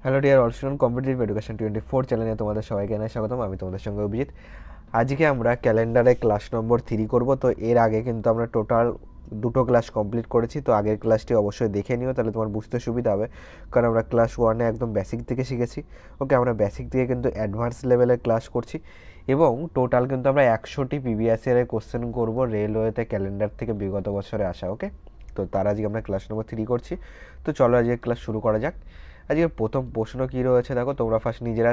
Hello dear all student, competitive education 24 চ্যানেলে তোমাদের সবাইকে জানাই স্বাগতম। আমি তোমাদের সঙ্গে অভিজিৎ। আজকে আমরা ক্যালেন্ডারে ক্লাস নম্বর 3 করব। তো এর আগে কিন্তু আমরা টোটাল দুটো ক্লাস কমপ্লিট করেছি। তো আগের ক্লাসটি অবশ্যই দেখে নিও, তাহলে তোমার বুঝতে সুবিধা হবে। কারণ আমরা ক্লাস 1-এ একদম বেসিক থেকে শিখেছি। ওকে, আমরা বেসিক থেকে কিন্তু অ্যাডভান্স লেভেলের ক্লাস করছি এবং টোটাল কিন্তু আমরা 100টি প্রিভিয়াস ইয়ারের কোশ্চেন করব রেলওয়েতে ক্যালেন্ডার থেকে বিগত বছরে আসা। ওকে, তো তার আজকে আমরা ক্লাস নম্বর 3 করছি। তো চলো আজকে ক্লাস শুরু করা যাক। আজকে প্রথম প্রশ্ন কী রয়েছে দেখো, তোমরা ফার্স্ট নিজেরা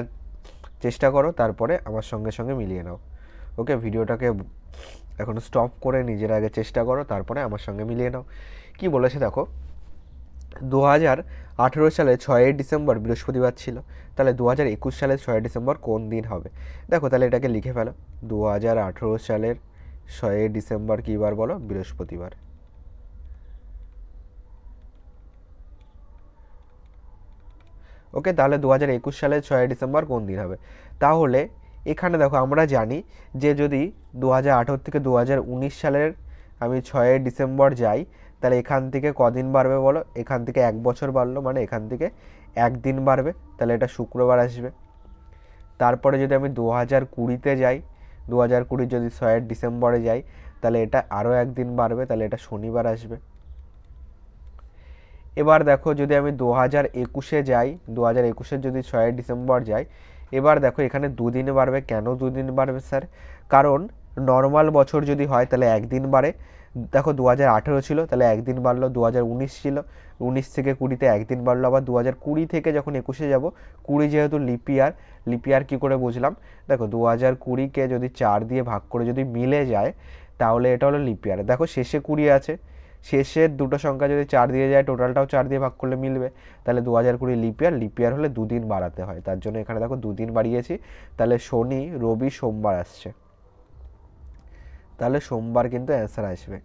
চেষ্টা করো, তারপরে আমার সঙ্গে সঙ্গে মিলিয়ে নাও। ওকে, ভিডিওটাকে এখন স্টপ করে নিজেরা আগে চেষ্টা করো, তারপরে আমার সঙ্গে মিলিয়ে নাও। কি বলেছে দেখো, 2018 সালে 6 ডিসেম্বর বৃহস্পতিবার ছিল। তাহলে 2021 সালের 6 ডিসেম্বর কোন দিন হবে? দেখো, তাহলে এটাকে লিখে ফেলো। 2018 সালের 6 ডিসেম্বর কী বার বলো? বৃহস্পতিবার। ওকে, তাহলে 2021 সালের 6 ডিসেম্বর কোন দিন হবে? তাহলে এখানে দেখো, আমরা জানি যে যদি 2018 থেকে 2019 সালের আমি 6 ডিসেম্বর যাই, তাহলে এখান থেকে কদিন বাড়বে বলো? এখান থেকে 1 বছর বাড়লো, মানে এখান থেকে 1 দিন বাড়বে। তাহলে এটা শুক্রবার আসবে। তারপরে যদি আমি 2020-তে যাই, 2020 যদি 6 ডিসেম্বরে যাই, তাহলে এটা আরও 1 দিন বাড়বে, তাহলে এটা শনিবার আসবে। এবার দেখো, যদি আমি 2021-এ যাই, 2021-এর যদি 6 ডিসেম্বর যাই, এবার দেখো এখানে 2 দিন বাড়বে। কেন 2 দিন বাড়বে স্যার? কারণ নর্মাল বছর যদি হয় তাহলে 1 দিন বাড়ে। দেখো 2018 ছিল, তাহলে 1 দিন বাড়লো। 2019 ছিল, 19 থেকে 20-তে 1 দিন বাড়লো। আবার 2020 থেকে যখন 21-এ যাব, 20 যেহেতু লিপিয়ার, লিপিয়ার কী করে বুঝলাম? দেখো 2020-কে যদি 4 দিয়ে ভাগ করে যদি মিলে যায়, তাহলে এটা হলো লিপিয়ার। দেখো শেষে 20 আছে, শেষের দুটো সংখ্যা যদি 4 দিয়ে যায়, টোটালটাও 4 দিয়ে ভাগ করলে মিলবে। তাহলে 2020 লিপিয়ার, লিপিয়ার হলে 2 দিন বাড়াতে হয়, তার জন্য এখানে দেখো 2 দিন বাড়িয়েছি। তাহলে শনি, রবি, সোমবার আসছে। তাহলে সোমবার কিন্তু অ্যান্সার আসবে।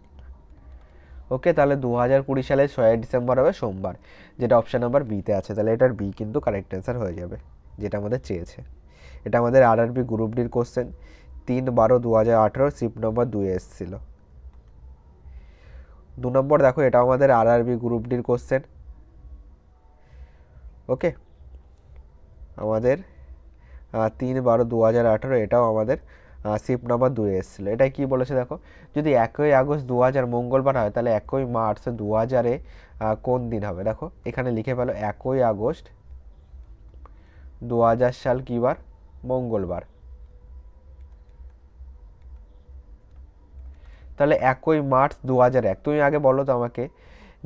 ওকে, তাহলে 2020 সালের 6 ডিসেম্বর হবে সোমবার, যেটা অপশান নাম্বার বিতে আছে। তাহলে এটার বি কিন্তু কারেক্ট অ্যান্সার হয়ে যাবে, যেটা আমাদের চেয়েছে। এটা আমাদের আরআরবি গ্রুপ ডির কোশ্চেন, 3/12/2018 শিফট নম্বর 2 এসেছিল। 2 নম্বর দেখো, এটা আমাদের আরআরবি গ্রুপ ডির কোশ্চেন। ওকে, আমাদের 3/12/2018, এটাও আমাদের শিফট নাম্বার 2 এসেছিলো। এটাই কি বলেছে দেখো, যদি 1 আগস্ট 2000 মঙ্গলবার হয়, তাহলে 1 মার্চ 2000-এ কোন দিন হবে? দেখো এখানে লিখে ফেলো, 1 আগস্ট 2000 সাল কী বার? মঙ্গলবার। তাহলে 1 মার্চ 2001, তুমি আগে বলো তো আমাকে,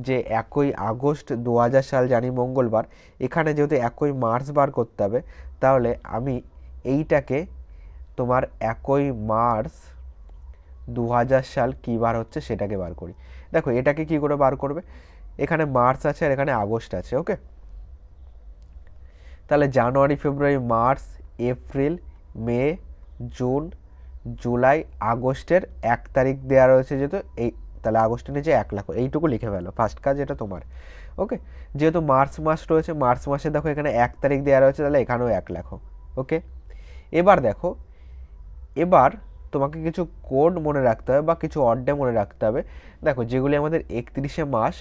যে 1 আগস্ট 2000 সাল জানি মঙ্গলবার, এখানে যেহেতু 1 মার্চ বার করতে হবে, তাহলে আমি এইটাকে তোমার 1 মার্চ 2000 সাল কী বার হচ্ছে সেটাকে বার করি। দেখো এটাকে কি করে বার করবে? এখানে মার্চ আছে আর এখানে আগস্ট আছে। ওকে, তাহলে জানুয়ারি, ফেব্রুয়ারি, মার্চ, এপ্রিল, মে, জুন, জুলাই, আগস্টের 1 তারিখ দেওয়া রয়েছে যেহেতু, এই তাহলে আগস্টের নিচে 1 লাখ, এইটুকু লিখে ফেলো। ফার্স্ট কাজ এটা তোমার। ওকে, যেহেতু মার্চ মাস রয়েছে, মার্চ মাসে দেখো এখানে 1 তারিখ দেওয়া রয়েছে, তাহলে এখানেও 1 লেখো। ওকে, এবার দেখো, এবার তোমাকে কিছু কোড মনে রাখতে হবে বা কিছু অড্ডে মনে রাখতে হবে। দেখো যেগুলি আমাদের 31শে মাস,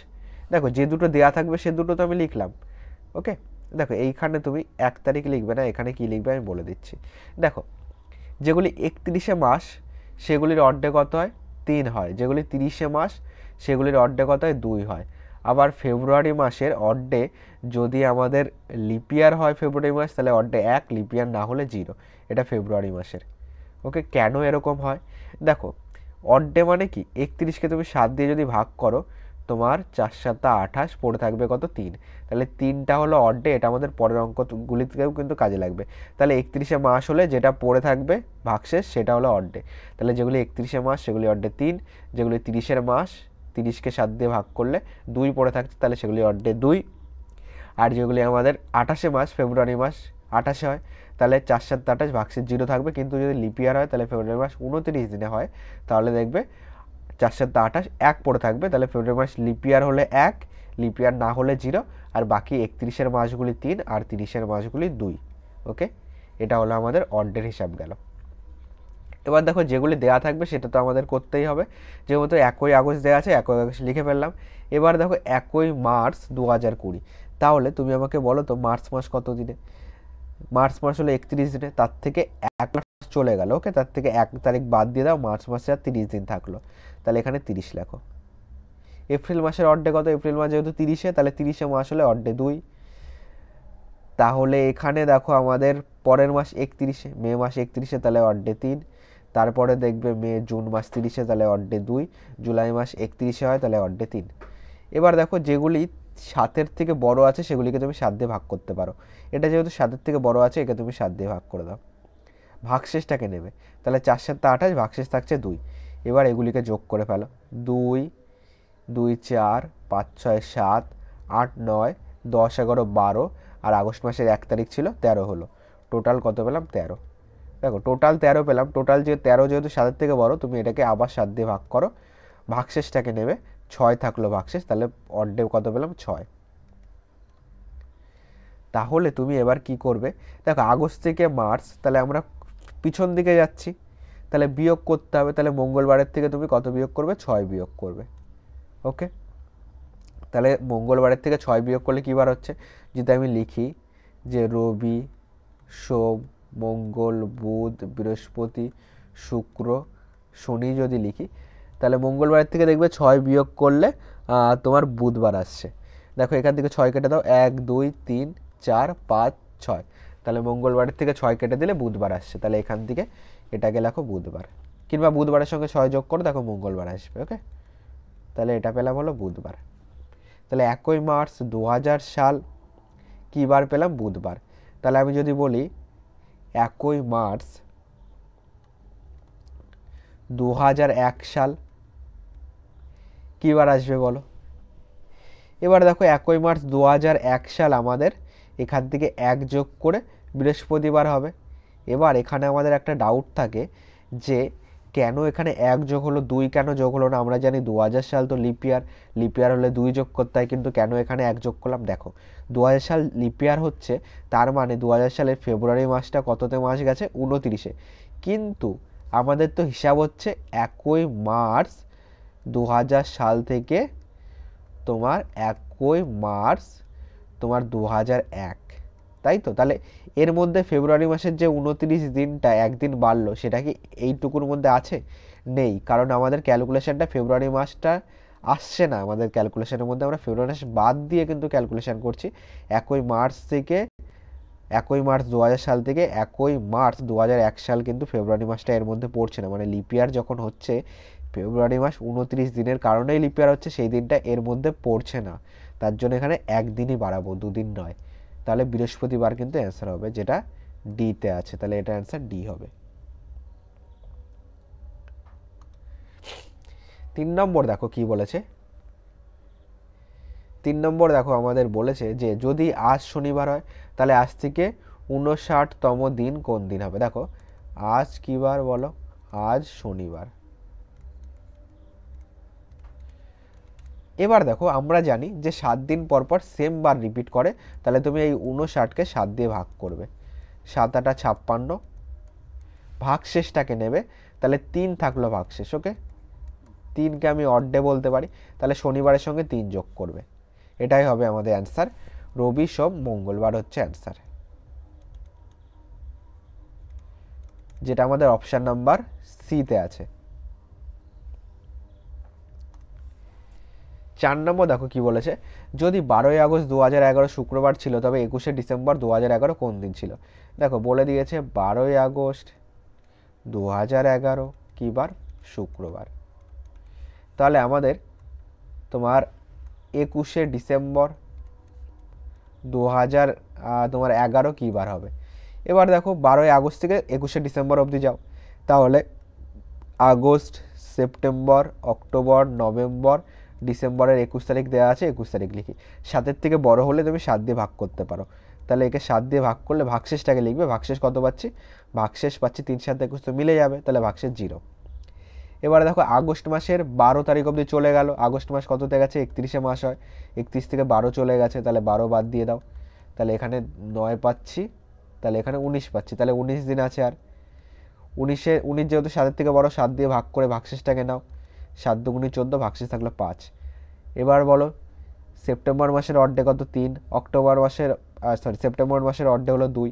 দেখো যে দুটো দেওয়া থাকবে সে দুটো তো আমি লিখলাম। ওকে, দেখো এইখানে তুমি 1 তারিখ লিখবে না, এখানে কি লিখবে আমি বলে দিচ্ছি। দেখো যেগুলি 31শে মাস, সেগুলির অর্ধেক কত হয়? 3 হয়। যেগুলি 30শে মাস, সেগুলির অর্ধেক কত হয়? 2 হয়। আবার ফেব্রুয়ারি মাসের অর্ধে যদি আমাদের লিপিয়ার হয় ফেব্রুয়ারি মাস, তাহলে অর্ধে 1, লিপিয়ার না হলে 0। এটা ফেব্রুয়ারি মাসের। ওকে, কেন এরকম হয়? দেখো অর্ধে মানে কি, 31কে তুমি 7 দিয়ে যদি ভাগ করো, তোমার 4 7 28, পড়ে থাকবে কত? 3। তাহলে 3টা হলো অর্ধে, এটা আমাদের পরের অঙ্কগুলিতেও কিন্তু কাজে লাগবে। তাহলে 31শে মাস হলে যেটা পড়ে থাকবে ভাগশেষ, সেটা হলো অর্ধে। তাহলে যেগুলি 31শে মাস সেগুলি অর্ধে 3, যেগুলি 30-এর মাস, 30কে 7 দিয়ে ভাগ করলে 2 পড়ে থাকছে, তাহলে সেগুলি অর্ধে 2। আর যেগুলি আমাদের 28শে মাস, ফেব্রুয়ারি মাস 28-এ হয়, তাহলে 4 7 28, ভাগশেষ 0 থাকবে। কিন্তু যদি লিপিয়ার হয়, তাহলে ফেব্রুয়ারি মাস 29 দিনে হয়, তাহলে দেখবে 4 7 28, 1 পড়ে থাকবে। তাহলে ফেব্রুয়ারি মাস লিপিয়ার হলে 1, লিপিয়ার না হলে 0, আর বাকি 31-এর মাসগুলি 3 আর 30-এর মাসগুলি 2। ওকে, এটা হলো আমাদের অর্ডের হিসাব গেল। এবার দেখো যেগুলি দেওয়া থাকবে সেটা তো আমাদের করতেই হবে। যেহেতু 1 আগস্ট দেওয়া আছে, 1 আগস্ট লিখে ফেললাম। এবার দেখো 1 মার্চ 2020, তাহলে তুমি আমাকে বলো তো মার্চ মাস কত দিনে? মার্চ মাস হলো 31 দিনে, তার থেকে 1 মাস চলে গেল, ওকে, তার থেকে 1 তারিখ বাদ দিয়ে দাও, মার্চ মাসে আর 30 দিন থাকলো, তাহলে এখানে 30 লেখো। এপ্রিল মাসের অর্ধে কত? এপ্রিল মাস যেহেতু 30-এ, তাহলে 30-এ মাস হলে অর্ধে 2। তাহলে এখানে দেখো আমাদের পরের মাস 31-এ, মে মাস 31-এ, তাহলে অর্ধে 3। তারপরে দেখবে মে জুন মাস 30-এ, তাহলে অর্ধে 2। জুলাই মাস 31-এ হয়, তাহলে অর্ধে 3। এবার দেখো যেগুলি 7-এর থেকে বড় আছে সেগুলিকে তুমি 7 দিয়ে ভাগ করতে পারো। এটা যেহেতু 7-এর থেকে বড় আছে, একে তুমি 7 দিয়ে ভাগ করে দাও। ভাগশেষটাকে নেবে, তাহলে 4 7 28, ভাগশেষ থাকছে 2। এবার এগুলিকে যোগ করে ফেলো। 2 2 4 5 6 7 8 9 10 11 12, আর আগস্ট মাসের 1 তারিখ ছিল 13 হলো। টোটাল কত পেলাম? 13। দেখো টোটাল 13 পেলাম। টোটাল যে 13 যেহেতু 7-এর থেকে বড়, তুমি এটাকে আবার 7 দিয়ে ভাগ করো, ভাগশেষটাকে নেবে। 6 থাকলো ভাগশেষ, তাহলে অর্ধে কত পেলাম? 6। তাহলে তুমি এবার কি করবে? দেখো আগস্ট থেকে মার্চ, তাহলে আমরা পিছন দিকে যাচ্ছি, তাহলে বিয়োগ করতে হবে। তাহলে মঙ্গলবারের থেকে তুমি কত বিয়োগ করবে? 6 বিয়োগ করবে, ওকে। তাহলে মঙ্গলবারের থেকে 6 বিয়োগ করলে কী বার হচ্ছে? যদি আমি লিখি যে রবি, সোম, মঙ্গল, বুধ, বৃহস্পতি, শুক্র, শনি যদি লিখি, তাহলে মঙ্গলবারের থেকে দেখবে 6 বিয়োগ করলে তোমার বুধবার আসছে। দেখো এখান থেকে 6 কেটে দাও, 1 2 3 4 5 6, তাহলে মঙ্গলবারের থেকে 6 কেটে দিলে বুধবার আসছে। তাহলে এখান থেকে এটাকে লেখো বুধবার, কিংবা বুধবারের সঙ্গে 6 যোগ করো, দেখো মঙ্গলবার আসবে, ওকে। তাহলে এটা পেলাম হলো বুধবার। তাহলে 1 মার্চ 2000 সাল কী বার পেলাম? বুধবার। তাহলে আমি যদি বলি 1 মার্চ 2001 সাল কী বার আসবে বলো? এবার দেখো 1 মার্চ 2001 সাল আমাদের এখান থেকে 1 যোগ করে বৃহস্পতিবার হবে। এবার এখানে আমাদের একটা ডাউট থাকে যে কেন এখানে 1 যোগ হলো, 2 কেন যোগ হলো না? আমরা জানি 2000 সাল তো লিপিয়ার, লিপিয়ার হলে 2 যোগ করতে হয়, কিন্তু কেন এখানে 1 যোগ করলাম? দেখো 2000 সাল লিপিয়ার হচ্ছে, তার মানে 2000 সালের ফেব্রুয়ারি মাসটা কততে মাস গেছে? 29-এ। কিন্তু আমাদের তো হিসাব হচ্ছে 1 মার্চ 2000 সাল থেকে তোমার 1 মার্চ তোমার 2001, তাই তো? তাহলে এর মধ্যে ফেব্রুয়ারি মাসের যে 29 দিনটা একদিন বাড়লো, সেটা কি এইটুকুর মধ্যে আছে? নেই, কারণ আমাদের ক্যালকুলেশনটা ফেব্রুয়ারি মাসটা আসছে না আমাদের ক্যালকুলেশনের মধ্যে। আমরা ফেব্রুয়ারি মাস বাদ দিয়ে কিন্তু ক্যালকুলেশন করছি। 1 মার্চ থেকে 1 মার্চ 2000 সাল থেকে 1 মার্চ 2001 সাল কিন্তু ফেব্রুয়ারি মাসটা এর মধ্যে পড়ছে না। মানে লিপিয়ার যখন হচ্ছে, ফেব্রুয়ারি মাস 29 দিনের কারণেই লিপিয়ার হচ্ছে, সেই দিনটা এর মধ্যে পড়ছে না, তার জন্য এখানে একদিনই বাড়াবো, 2 দিন নয়। তাহলে বৃহস্পতিবার কিন্তু অ্যান্সার হবে, যেটা ডিতে আছে। তাহলে এটা অ্যান্সার ডি হবে। 3 নম্বর দেখো কি বলেছে। 3 নম্বর দেখো আমাদের বলেছে যে যদি আজ শনিবার হয়, তাহলে আজ থেকে 59তম দিন কোন দিন হবে? দেখো আজ কী বার বলো? আজ শনিবার। এবার দেখো আমরা জানি যে 7 দিন পর পর সেম বার রিপিট করে, তাহলে তুমি এই 59কে 7 দিয়ে ভাগ করবে। 7 8 56, ভাগশেষটাকে নেবে। তাহলে 3 থাকলো ভাগশেষ, ওকে। 3কে আমি অড ডে বলতে পারি, তাহলে শনিবারের সঙ্গে 3 যোগ করবে। এটাই হবে আমাদের অ্যান্সার। রবি সোম মঙ্গলবার হচ্ছে অ্যান্সার, যেটা আমাদের অপশান নাম্বার সিতে আছে। 4 নম্বর দেখো কি বলেছে। যদি 12ই আগস্ট 2011 শুক্রবার ছিল, তবে 21শে ডিসেম্বর 2011 কোন দিন ছিল? দেখো বলে দিয়েছে 12ই আগস্ট 2011 কী বার? শুক্রবার। তাহলে আমাদের তোমার 21শে ডিসেম্বর 2011 কী বার হবে? এবার দেখো 12ই আগস্ট থেকে 21শে ডিসেম্বর অবধি যাও, তাহলে আগস্ট, সেপ্টেম্বর, অক্টোবর, নভেম্বর, ডিসেম্বরের 21 তারিখ দেওয়া আছে, 21 তারিখ লিখি। 7-এর থেকে বড় হলে তুমি 7 দিয়ে ভাগ করতে পারো। তাহলে একে 7 দিয়ে ভাগ করলে ভাগশেষটাকে লিখবে। ভাগশেষ কত পাচ্ছি? ভাগশেষ পাচ্ছি 3 7 21, তো মিলে যাবে, তাহলে ভাগশেষ 0। এবারে দেখো আগস্ট মাসের 12 তারিখ অবধি চলে গেল। আগস্ট মাস কততে গেছে? 31শে মাস হয়। 31 থেকে 12 চলে গেছে, তাহলে 12 বাদ দিয়ে দাও। তাহলে এখানে 9 পাচ্ছি, তাহলে এখানে 19 পাচ্ছি, তাহলে 19 দিন আছে। আর 19 যেহেতু 7-এর থেকে বড়, 7 দিয়ে ভাগ করে ভাগশেষটাকে নাও। 7 2 14, ভাগশেষ থাকলো 5। এবার বলো সেপ্টেম্বর মাসের অর্ডে কত 3, অক্টোবর মাসের সেপ্টেম্বর মাসের অর্ডে হলো 2,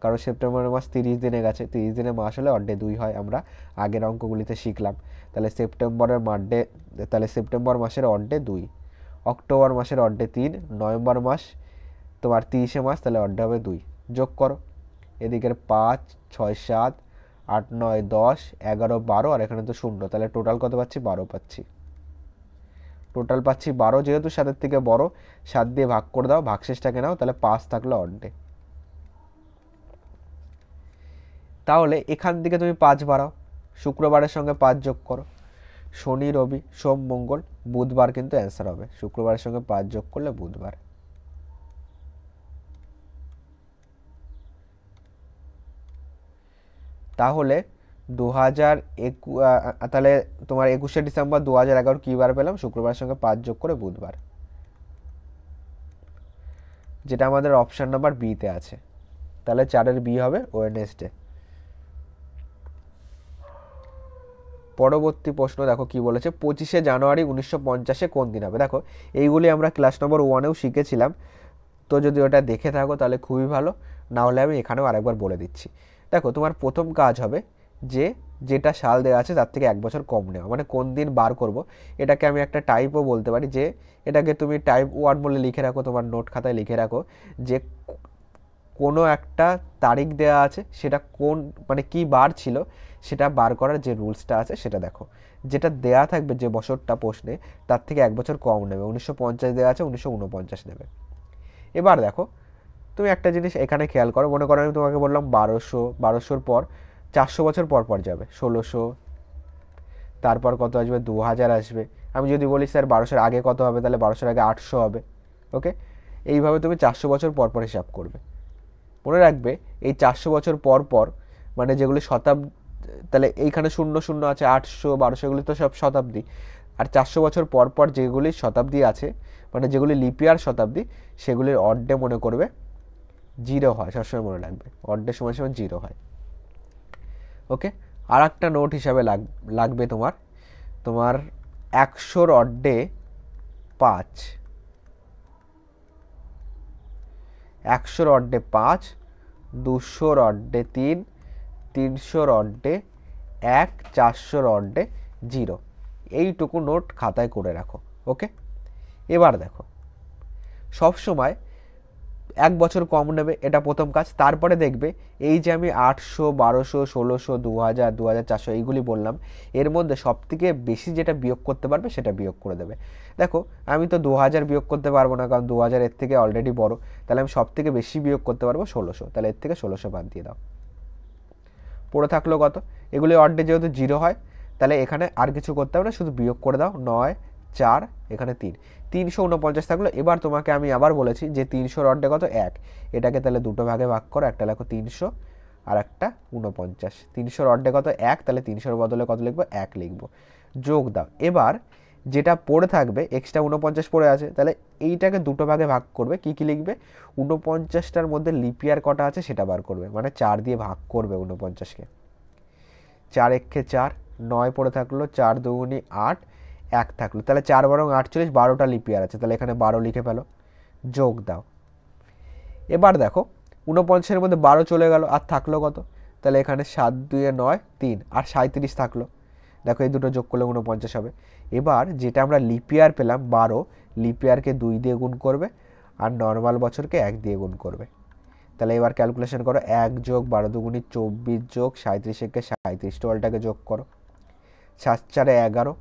কারণ সেপ্টেম্বর মাস 30 দিনে গেছে, 30 দিনে মাস হলে অর্ডে 2 হয়, আমরা আগের অঙ্কগুলিতে শিখলাম। তাহলে সেপ্টেম্বর মাসের অর্ডে 2, অক্টোবর মাসের অর্ডে 3, নভেম্বর মাস তোমার 30 মাস, তাহলে অর্ডে হবে 2। যোগ করো এদিকের 5, 6, 7, 8, 9, 10, 11, 12, আর এখানে তো 0, তাহলে টোটাল কত পাচ্ছি? 12 পাচ্ছি। টোটাল পাচ্ছি 12, যেহেতু 7-এর থেকে বড় 7 দিয়ে ভাগ করে দাও, ভাগশেষটাকে নাও, তাহলে 5 থাকলো অর্ডে। তাহলে এখান থেকে তুমি 5 বাড়াও, শুক্রবারের সঙ্গে 5 যোগ করো, শনি রবি সোম মঙ্গল বুধবার কিন্তু অ্যান্সার হবে, শুক্রবারের সঙ্গে 5 যোগ করলে বুধবার। তাহলে তাহলে তোমার 21শে ডিসেম্বর 2011 কী বার পেলাম? শুক্রবারের সঙ্গে 5 যোগ করে বুধবার, যেটা আমাদের অপশান নাম্বার বিতে আছে। তাহলে 4-এর বি হবে ওয়েডনেসডে। পরবর্তী প্রশ্ন দেখো কি বলেছে, 25শে জানুয়ারি 1950 কোন দিন হবে? দেখো এইগুলি আমরা ক্লাস নম্বর 1-এও শিখেছিলাম, তো যদি ওটা দেখে থাকো তাহলে খুবই ভালো, না হলে আমি এখানেও আরেকবার বলে দিচ্ছি। দেখো তোমার প্রথম কাজ হবে যে যেটা সাল দেওয়া আছে তার থেকে 1 বছর কম নেওয়া, মানে কোন দিন বার করব, এটাকে আমি একটা টাইপও বলতে পারি, যে এটাকে তুমি টাইপ 1 বলে লিখে রাখো, তোমার নোট খাতায় লিখে রাখো, যে কোনো একটা তারিখ দেওয়া আছে, সেটা কোন মানে কি বার ছিল সেটা বার করার যে রুলসটা আছে সেটা দেখো, যেটা দেয়া থাকবে যে বছরটা প্রশ্নে তার থেকে 1 বছর কম নেবে, 1950 দেওয়া আছে 1949 নেবে। এবার দেখো তুমি একটা জিনিস এখানে খেয়াল করো, মনে করো আমি তোমাকে বললাম 1200 পর 400 বছর পর পর যাবে, 1600, তারপর কত আসবে? 2000 আসবে। আমি যদি বলি স্যার 1200-এর আগে কত হবে, তাহলে 1200-এর আগে 800 হবে। ওকে, এইভাবে তুমি 400 বছর পর পর হিসাব করবে। মনে রাখবে এই 400 বছর পর পর মানে যেগুলি শতাব্দী, তাহলে এইখানে 00 আছে, 800, 1200 এগুলি তো সব শতাব্দী, আর 400 বছর পর পর যেগুলি শতাব্দী আছে মানে যেগুলি লিপিয়ার শতাব্দী, সেগুলির অর্ডে মনে করবে 0 হয়, সবসময় মনে রাখবে অর্ডের সময় 0 হয়। ওকে, আর একটা নোট হিসাবে লাগবে তোমার 100-র অর্ডে 5, 100-র অর্ডে 5, 200-র অর্ডে 3, 300-র অর্ডে 1, 400-র অর্ডে 0, এইটুকু নোট খাতায় করে রাখো। ওকে, এবার দেখো সব সময় 1 বছর কম নেবে, এটা প্রথম কাজ। তারপরে দেখবে এই যে আমি 800, 1200, 1600, 2000, 2400 এইগুলি বললাম, এর মধ্যে সবথেকে বেশি যেটা বিয়োগ করতে পারবে সেটা বিয়োগ করে দেবে। দেখো আমি তো 2000 বিয়োগ করতে পারবো না, কারণ 2000 এর থেকে অলরেডি বড়, তাহলে আমি সবথেকে বেশি বিয়োগ করতে পারবো 1600, তাহলে এর থেকে 1600 বাদ দিয়ে দাও। পড়ে থাকলো কত? এগুলি অর্ডে যেহেতু 0 হয়, তাহলে এখানে আর কিছু করতে হবে না, শুধু বিয়োগ করে দাও। 9, 4, এখানে 3, 349 থাকলো। এবার তোমাকে আমি আবার বলেছি যে 300-র অর্ডে কত? 1, এটাকে তাহলে দুটো ভাগে ভাগ করো, একটা লেখো 300 আর একটা 49। 300-র অর্ডে কত? 1, তাহলে 300-র বদলে কত লিখবো? 1 লিখবো, যোগ দাও। এবার যেটা পড়ে থাকবে এক্সট্রা 49 পড়ে আছে, তাহলে এইটাকে দুটো ভাগে ভাগ করবে। কি কি লিখবে? 49টার মধ্যে লিপিয়ার কটা আছে সেটা বার করবে, মানে 4 দিয়ে ভাগ করবে 49কে। 4 একে 4, 9 পড়ে থাকলো, 4 দুগুণি 8, 1 থাকলো, তাহলে 4 বরং 48, 12টা লিপিয়ার আছে, তাহলে এখানে 12 লিখে ফেলো, যোগ দাও। এবার দেখো 49-এর মধ্যে 12 চলে গেল, আর থাকলো কত? তাহলে এখানে 7 2 9, 3 আর 37 থাকলো। দেখো এই দুটো যোগ করলে 49 হবে। এবার যেটা আমরা লিপিয়ার পেলাম 12, লিপিয়ারকে 2 দিয়ে গুণ করবে, আর নর্মাল বছরকে 1 দিয়ে গুণ করবে। তাহলে এবার ক্যালকুলেশন করো, 1 যোগ 12 দুগুণি 24 যোগ 37 একে 37, টোটালটাকে যোগ করো। 7 4 11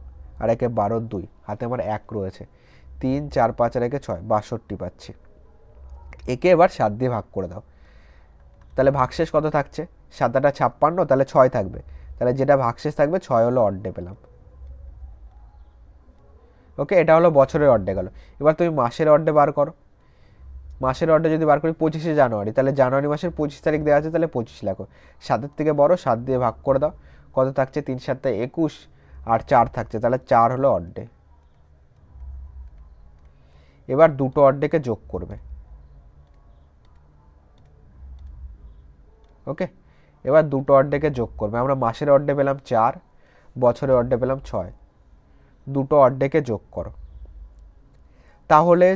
আর একে 12, 2 হাতে আমার 1 রয়েছে, 3 4 5 আর একে 6, 62 পাচ্ছি। একে এবার 7 দিয়ে ভাগ করে দাও, তাহলে ভাগশেষ কত থাকছে? 7 8 56, তাহলে 6 থাকবে, তাহলে যেটা ভাগশেষ থাকবে 6 হলো অর্ডে পেলাম। ওকে, এটা হলো বছরের অর্ডে গেল। এবার তুমি মাসের অর্ডে বার করো। মাসের অর্ডে যদি বার করি 25শে জানুয়ারি, তাহলে জানুয়ারি মাসের 25 তারিখ দেওয়া আছে, তাহলে 25 লেখো। 7-এর থেকে বড় 7 দিয়ে ভাগ করে দাও, কত থাকছে? 3 7 21 আর 4 থাকছে, তাহলে 4 হলো অর্ডে। এবার দুটো অর্ডেকে যোগ করবে। ওকে, এবার দুটো অর্ডেকে যোগ করবে। আমরা মাসের অর্ডে পেলাম 4, বছরের অর্ডে পেলাম 6, দুটো অর্ডেকে যোগ করো। তাহলে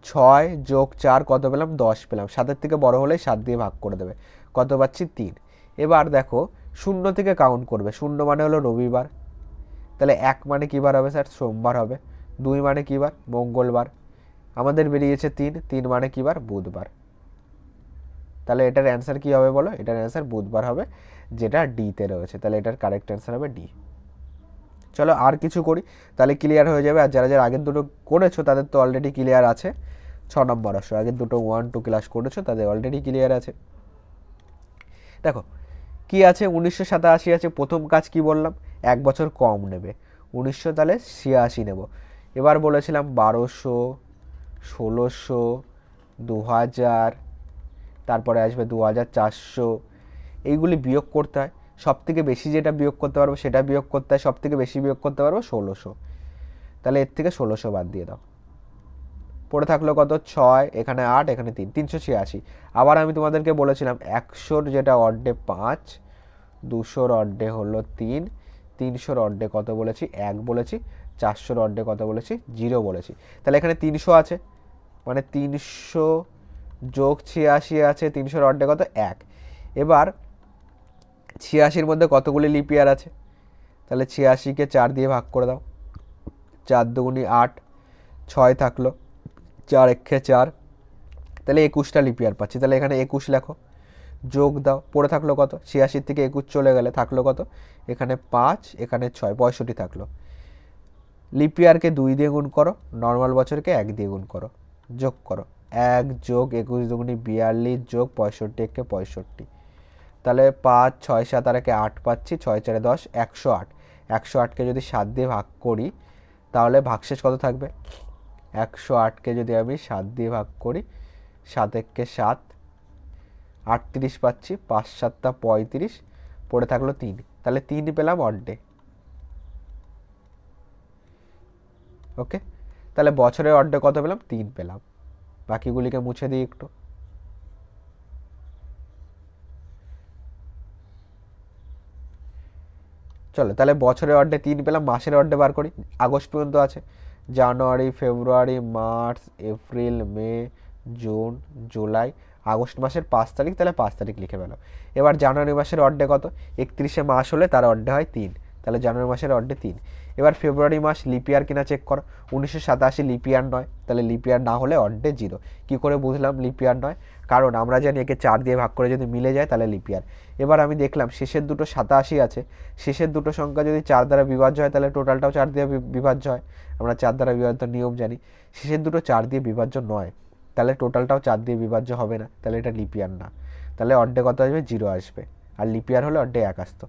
6 যোগ 4 কত পেলাম 10 পেলাম, 7-এর থেকে বড় হলে 7 দিয়ে ভাগ করে দেবে, কত পাচ্ছি 3। এবার দেখো 0 থেকে কাউন্ট করবে, 0 মানে হলো রবিবার, তাহলে 1 মানে কী বার হবে স্যার, সোমবার হবে। 2 মানে কী বার, মঙ্গলবার। আমাদের বেরিয়েছে 3, 3 মানে কী বার, বুধবার। তাহলে এটার অ্যান্সার কী হবে বলো, এটার অ্যান্সার বুধবার হবে, যেটা ডিতে রয়েছে। তাহলে এটার কারেক্ট অ্যান্সার হবে ডি। চলো আর কিছু করি, তাহলে ক্লিয়ার হয়ে যাবে। আর যারা যারা আগের দুটো করেছো তাদের তো অলরেডি ক্লিয়ার আছে। 6 নম্বর আসো, আগের দুটো 1, 2 ক্লাস করেছো তাদের অলরেডি ক্লিয়ার আছে। দেখো কি আছে, 1987 আছে। প্রথম কাজ কি বললাম, 1 বছর কম নেবে, 1900 তাহলে 86 নেব। এবার বলেছিলাম 1200, 1600, 2000, তারপরে আসবে 2400। এইগুলি বিয়োগ করতে হয়, সব থেকে বেশি যেটা বিয়োগ করতে পারবো সেটা বিয়োগ করতে হয়, সব থেকে বেশি বিয়োগ করতে পারবো 1600। তাহলে এর থেকে 1600 বাদ দিয়ে দাও, পড়ে থাকলো কত 6, এখানে 8, এখানে 3, 386। আবার আমি তোমাদেরকে বলেছিলাম 100-র যেটা অর্ডে 5, 200-র অর্ডে হলো 3, 300-র অর্ডে কত বলেছি 1 বলেছি, 400-র অর্ডে কত বলেছি 0 বলেছি। তাহলে এখানে 300 আছে, মানে 300 যোগ 86 আছে, 300-র অর্ডে কত 1। এবার 86-র মধ্যে কতগুলি লিপ ইয়ার আছে, তাহলে 86-কে 4 দিয়ে ভাগ করে দাও, 4 দুগুণি 8, 6 থাকলো, 4 একে 4, তাহলে 21টা লিপ ইয়ার পাচ্ছি। তাহলে এখানে 21 লেখো, যোগ দাও, পড়ে থাকলো কত, 86 থেকে 21 চলে গেলে থাকলো কত, এখানে 5, এখানে 6, 65 থাকলো। লিপ ইয়ারকে 2 দিয়ে গুণ করো, নর্মাল বছরকে 1 দিয়ে গুণ করো, যোগ করো, 1 যোগ 21 দুগুণি 42 যোগ 65 একে 65। তাহলে 5, 6, 7 আর 8 পাচ্ছি, 6, 4, 10, 108। 108কে যদি 7 দিয়ে ভাগ করি তাহলে ভাগশেষ কত থাকবে, 108কে যদি আমি 7 দিয়ে ভাগ করি, 7 একে 7, 38 পাচ্ছি, 5 7টা 35, পড়ে থাকলো 3। তাহলে 3 পেলাম অর্ডে। ওকে, তাহলে বছরের অর্ডে কত পেলাম, 3 পেলাম। বাকিগুলিকে মুছে দিই একটু। চলো তাহলে বছরের অর্ডে 3 পেলাম, মাসের অর্ডে বার করি। আগস্ট পর্যন্ত আছে, জানুয়ারি, ফেব্রুয়ারি, মার্চ, এপ্রিল, মে, জুন, জুলাই, আগস্ট মাসের 5 তারিখ, তাহলে 5 তারিখ লিখে ফেলো। এবার জানুয়ারি মাসের অর্ডে কত, 31শে মাস হলে তার অর্ডে হয় 3, তাহলে জানুয়ারি মাসের অর্ডে 3। এবার ফেব্রুয়ারি মাস লিপ ইয়ার কিনা চেক করো, 1987 লিপ ইয়ার নয়, তাহলে লিপ ইয়ার না হলে অর্ডে 0। কী করে বুঝলাম লিপ ইয়ার নয়, কারণ আমরা জানি একে 4 দিয়ে ভাগ করে যদি মিলে যায় তাহলে লিপ ইয়ার। এবার আমি দেখলাম শেষের দুটো 87 আছে, শেষের দুটো সংখ্যা যদি 4 দ্বারা বিভাজ্য হয় তাহলে টোটালটাও 4 দিয়ে বিভাজ্য হয়, আমরা 4 দ্বারা বিভাজ্য নিয়ম জানি। শেষের দুটো 4 দিয়ে বিভাজ্য নয়, তাহলে টোটালটাও 4 দিয়ে বিভাজ্য হবে না, তাহলে এটা লিপ ইয়ার না। তাহলে অর্ডে কত আসবে, 0 আসবে, আর লিপ ইয়ার হলে অর্ডে 1 আসতো।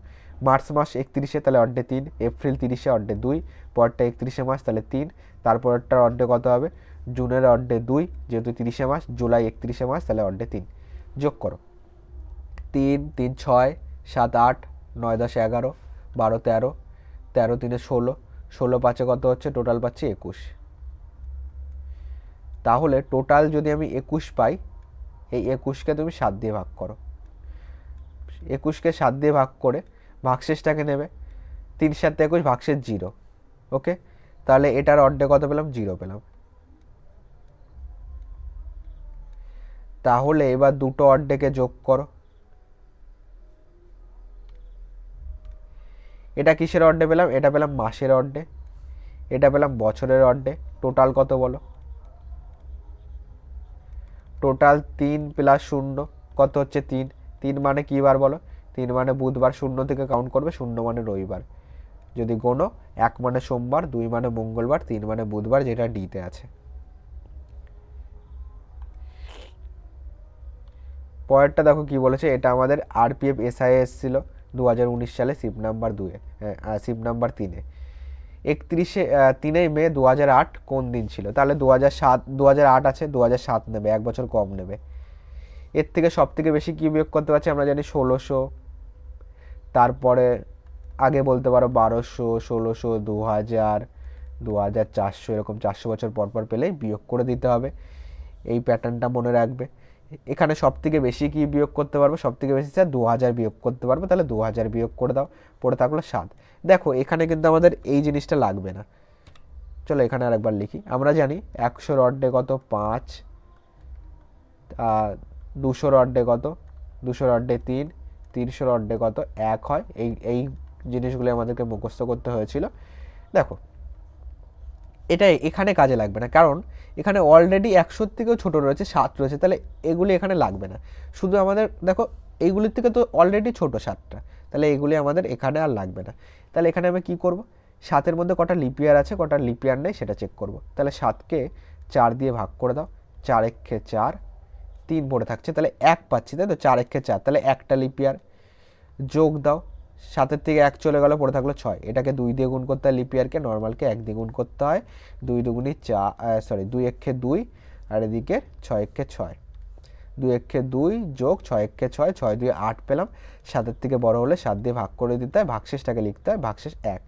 মার্চ মাস 31শে, তাহলে অর্ডে 3, এপ্রিল 30শে অর্ডে 2, পরটা 31শে মাস তাহলে 3, তারপরটার অর্ডে কত হবে, জুনের অর্ডে 2 যেহেতু 30শে মাস, জুলাই 31শে মাস, তাহলে অর্ডে 3। যোগ করো, 3, 3, 6, 7, 8, 9, 10, 11, 12, 13, 13, 3, 16, 16 5 কত হচ্ছে, টোটাল পাচ্ছি 21। তাহলে টোটাল যদি আমি 21 পাই, এই 21কে তুমি 7 দিয়ে ভাগ করো, 21কে 7 দিয়ে ভাগ করে ভাগশেষটাকে নেবে, 3 7 21, ভাগশেষ 0। ওকে, তাহলে এটার অর্ডে কত পেলাম, 0 পেলাম। তাহলে এবার দুটো অর্ডেকে যোগ করো, এটা কিসের অর্ডে পেলাম, এটা পেলাম মাসের অর্ডে, এটা পেলাম বছরের অর্ডে। টোটাল কত বলো, টোটাল 3 প্লাস 0 কত হচ্ছে 3, 3 মানে কী বার বলো, 3 মানে বুধবার, 0 থেকে কাউন্ট করবে, 0 মানে রবিবার। যদি গোনো, 1 মানে সোমবার, 2 মানে মঙ্গলবার, 3 মানে বুধবার, যেটা ডিতে আছে। পরেরটা দেখো কি বলেছে, এটা আমাদের আরপিএফ এসআইএস ছিল 2019 সালে, সিপ নাম্বার 2-এ, সিপ নাম্বার 3-এ। 3 মে 2008 কোন দিন ছিল, তাহলে 2008 আছে, 2007 নেবে, 1 বছর কম নেবে। এর থেকে সব থেকে বেশি কী বিয়োগ করতে পারছি, আমরা জানি 1600, তারপরে আগে বলতে পারো 1200, 1600, 2000, 2400, এরকম 400 বছর পর পর পেলেই বিয়োগ করে দিতে হবে। এই প্যাটার্নটা মনে রাখবে। এখানে সব থেকে বেশি কি বিয়োগ করতে পারবো, সব থেকে বেশি স্যার 2000 বিয়োগ করতে পারবো, তাহলে 2000 বিয়োগ করে দাও, পড়ে থাকলো 7। দেখো এখানে কিন্তু আমাদের এই জিনিসটা লাগবে না, চলো এখানে আরেকবার লিখি। আমরা জানি 100 অর্ডে কত 5, 200 অর্ডে কত 200 অর্ডে 3, 300 অর্ডে কত 1 হয়। এই জিনিসগুলো আমাদেরকে মুখস্থ করতে হয়েছিল। দেখো এটা এখানে কাজে লাগবে না, কারণ এখানে অলরেডি 100 থেকেও ছোটো রয়েছে, 7 রয়েছে, তাহলে এগুলি এখানে লাগবে না। শুধু আমাদের দেখো এইগুলির থেকে তো অলরেডি ছোটো 7টা, তাহলে এগুলি আমাদের এখানে আর লাগবে না। তাহলে এখানে আমি কি করব, 7-এর মধ্যে কটা লিপিয়ার আছে কটা লিপিয়ার নেই সেটা চেক করব। তাহলে 7কে 4 দিয়ে ভাগ করে দাও, 4 একে 4, 3 পড়ে থাকছে, তাহলে 1 পাচ্ছি, তাই তো 4 একে 4, তাহলে একটা লিপিয়ার যোগ দাও, 7-এর থেকে 1 চলে গেল, পড়ে থাকলো 6, এটাকে 2 দিয়ে গুণ করতে হয়, লিপিয়ারকে নর্মালকে 1 দিয়ে গুণ করতে হয়, 2 দুগুণি 4, 2 একে 2, আর এদিকে 6 একে 6, 2 একে 2 যোগ 6 একে 6, 6 2 8 পেলাম। 7-এর থেকে বড় হলে 7 দিয়ে ভাগ করে দিতে হয়, ভাগশেষটাকে লিখতে হয় ভাগশেষ 1,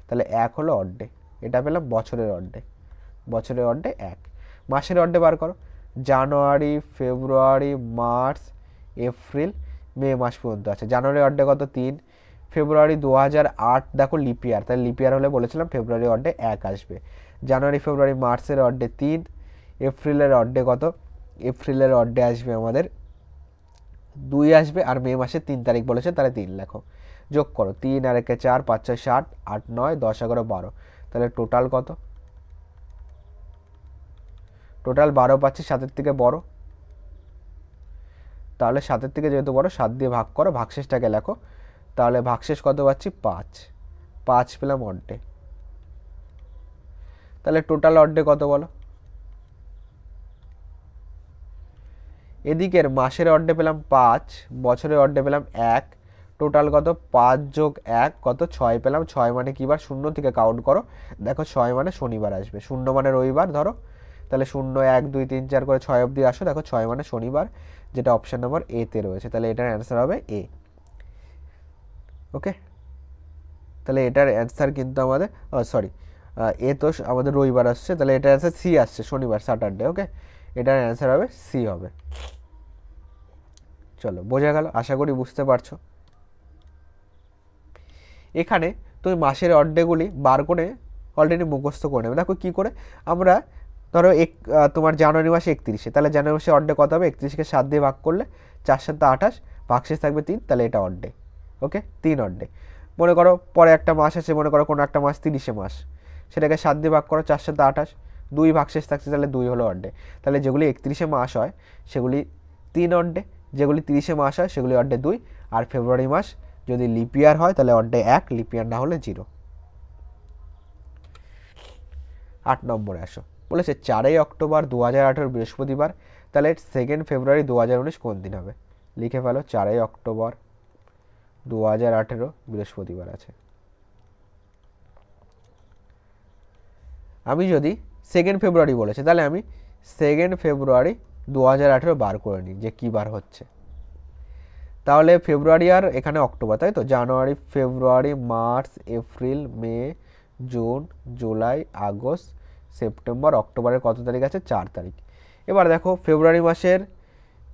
তাহলে 1 হলো অর্ডে। এটা পেলাম বছরের অর্ডে, বছরের অর্ডে 1। মাসের অর্ডে বার করো, জানুয়ারি, ফেব্রুয়ারি, মার্চ, এপ্রিল, মে মাস পর্যন্ত আছে। জানুয়ারি অর্ডে কত 3, ফেব্রুয়ারি 2008, দেখো লিপিয়ার, তাহলে লিপিয়ার হলে বলেছিলাম ফেব্রুয়ারি অর্ডে 1 আসবে। জানুয়ারি, ফেব্রুয়ারি, মার্চের অর্ডে 3, এপ্রিলের অর্ডে কত, এপ্রিলের অর্ডে আসবে আমাদের 2 আসবে, আর মে মাসের 3 তারিখ বলেছে, তাহলে 3 লেখো। যোগ করো, 3 আর 1 4, 5 6 7, 8 9 10 11 12, তাহলে টোটাল কত, টোটাল 12 পাচ্ছি, 7-এর থেকে বড়, তাহলে 7-এর থেকে যেহেতু বড় 7 দিয়ে ভাগ করো, ভাগশেষটাকে লেখো, তাহলে ভাগশেষ কত পাচ্ছি 5, 5 পেলাম অর্ডে। তাহলে টোটাল অর্ডে কত বলো, এদিকের মাসের অর্ডে পেলাম 5, বছরের অর্ডে পেলাম 1, টোটাল কত 5 যোগ 1 কত 6 পেলাম। 6 মানে কি বার, 0 থেকে কাউন্ট করো, দেখো 6 মানে শনিবার আসবে, 0 মানে রবিবার ধরো, তাহলে 0 1 2 3 4 করে 6 অবধি আসো, দেখো 6 মানে শনিবার, যেটা অপশন নাম্বার এ তে রয়েছে, তাহলে এটার অ্যান্সার হবে এ। ওকে, তাহলে এটার অ্যান্সার কিন্তু আমাদের সরি এ তো আমাদের রবিবার আসছে, তাহলে এটার অ্যান্সার সি আসছে, শনিবার স্যাটারডে। ওকে, এটার অ্যান্সার হবে সি হবে। চলো বোঝা গেল, আশা করি বুঝতে পারছো। এখানে তুমি মাসের অর্ডেগুলি বার করে অলরেডি মুখস্থ করে নেবে। দেখো কী করে, আমরা ধরো তোমার জানুয়ারি মাসে 31, তাহলে জানুয়ারি মাসে অর্ডে কত হবে, 31কে 7 দিয়ে ভাগ করলে 4 7 28, ভাগশেষ থাকবে 3, তাহলে এটা অর্ডে। ওকে, 3 অর্ডে। মনে করো পরে একটা মাস আছে, মনে করো কোনো একটা মাস 30 মাস, সেটাকে 7 দিয়ে ভাগ করো, 4 7 28, 2 ভাগশেষ থাকছে, তাহলে 2 হলো অর্ডে। তাহলে যেগুলি 31 মাস হয় সেগুলি 3 অর্ডে, যেগুলি 30 মাস হয় সেগুলি অর্ডে 2, আর ফেব্রুয়ারি মাস যদি লিপিয়ার হয় তাহলে অর্ডে 1, লিপিয়ার না হলে 0। 8 নম্বরে আসো, বলেছে 4 অক্টোবর 2018 বৃহস্পতিবার, তাহলে 2 ফেব্রুয়ারি 2019 কোন দিন হবে, লিখে ফেলো। 4 অক্টোবর 2018 বৃহস্পতিবার আছে। আমি যদি 2 ফেব্রুয়ারি বলেছে, তাহলে আমি 2 ফেব্রুয়ারি 2018 বার করে নিই যে কী বার হচ্ছে। তাহলে ফেব্রুয়ারি আর এখানে অক্টোবর, তাই তো, জানুয়ারি, ফেব্রুয়ারি, মার্চ, এপ্রিল, মে, জুন, জুলাই, আগস্ট, সেপ্টেম্বর, অক্টোবরের কত তারিখ আছে, 4 তারিখ। এবার দেখো ফেব্রুয়ারি মাসের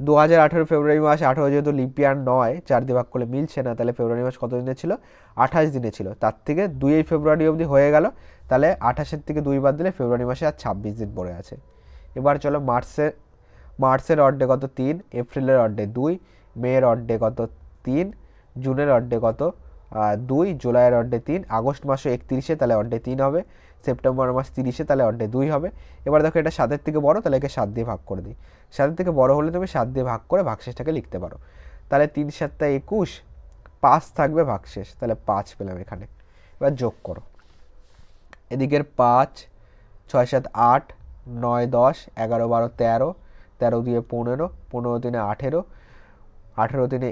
2018 ফেব্রুয়ারি মাস 18 যেহেতু লিপিয়ার নয়, 4 দিয়ে ভাগ করলে মিলছে না, তাহলে ফেব্রুয়ারি মাস কত দিনে ছিল, 28 দিনে ছিল। তার থেকে 2 ফেব্রুয়ারি অবধি হয়ে গেল, তাহলে 28-এর থেকে 2 বাদ দিলে ফেব্রুয়ারি মাসে আর 26 দিন পড়ে আছে। এবার চলো মার্চের অর্ডে কত 3, এপ্রিলের অর্ডে 2, মেয়ের অর্ডে কত 3, জুনের অর্ডে কত 2, জুলাইয়ের অর্ডে 3, আগস্ট মাসে 31, তাহলে অর্ডে 3 হবে, সেপ্টেম্বর মাস 30, তাহলে অর্ডে 2 হবে। এবার দেখো এটা 7-এর থেকে বড়, তাহলে একে 7 দিয়ে ভাগ করে দিই। 7-এর থেকে বড় হলে তুমি 7 দিয়ে ভাগ করে ভাগশেষটাকে লিখতে পারো, তাহলে 3 7 21, 5 থাকবে ভাগশেষ, তাহলে 5 পেলাম এখানে। এবার যোগ করো, এদিকের 5 6 7 8 9 10 11 12 13, 13 দিয়ে 15, 15 দিনে 18, 18 দিনে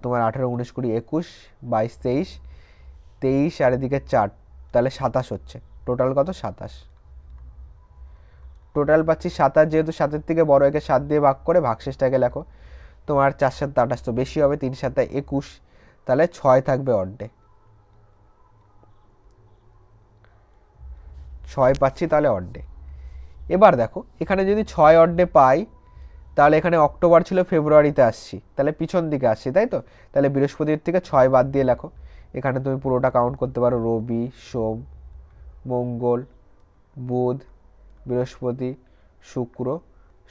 তোমার 18 19 20 21 22 23, 23 আর এদিকে 4, তাহলে 27 হচ্ছে। টোটাল কত, 27। টোটাল পাচ্ছি 27, যেহেতু 7-এর থেকে বড়, একে 7 দিয়ে ভাগ করে ভাগশেষটাকে লেখো, তোমার 4 7 28 তো বেশি হবে, 3 7 21, তাহলে 6 থাকবে অর্ডে, 6 পাচ্ছি, তাহলে অর্ডে। এবার দেখো এখানে যদি 6 অর্ডে পাই, তাহলে এখানে অক্টোবর ছিল, ফেব্রুয়ারিতে আসছি, তাহলে পিছন দিকে আসছি, তাই তো, তাহলে বৃহস্পতির থেকে 6 বাদ দিয়ে লেখো, এখানে তুমি পুরোটা কাউন্ট করতে পারো, রবি, সোম, মঙ্গল, বুধ, বৃহস্পতি, শুক্র,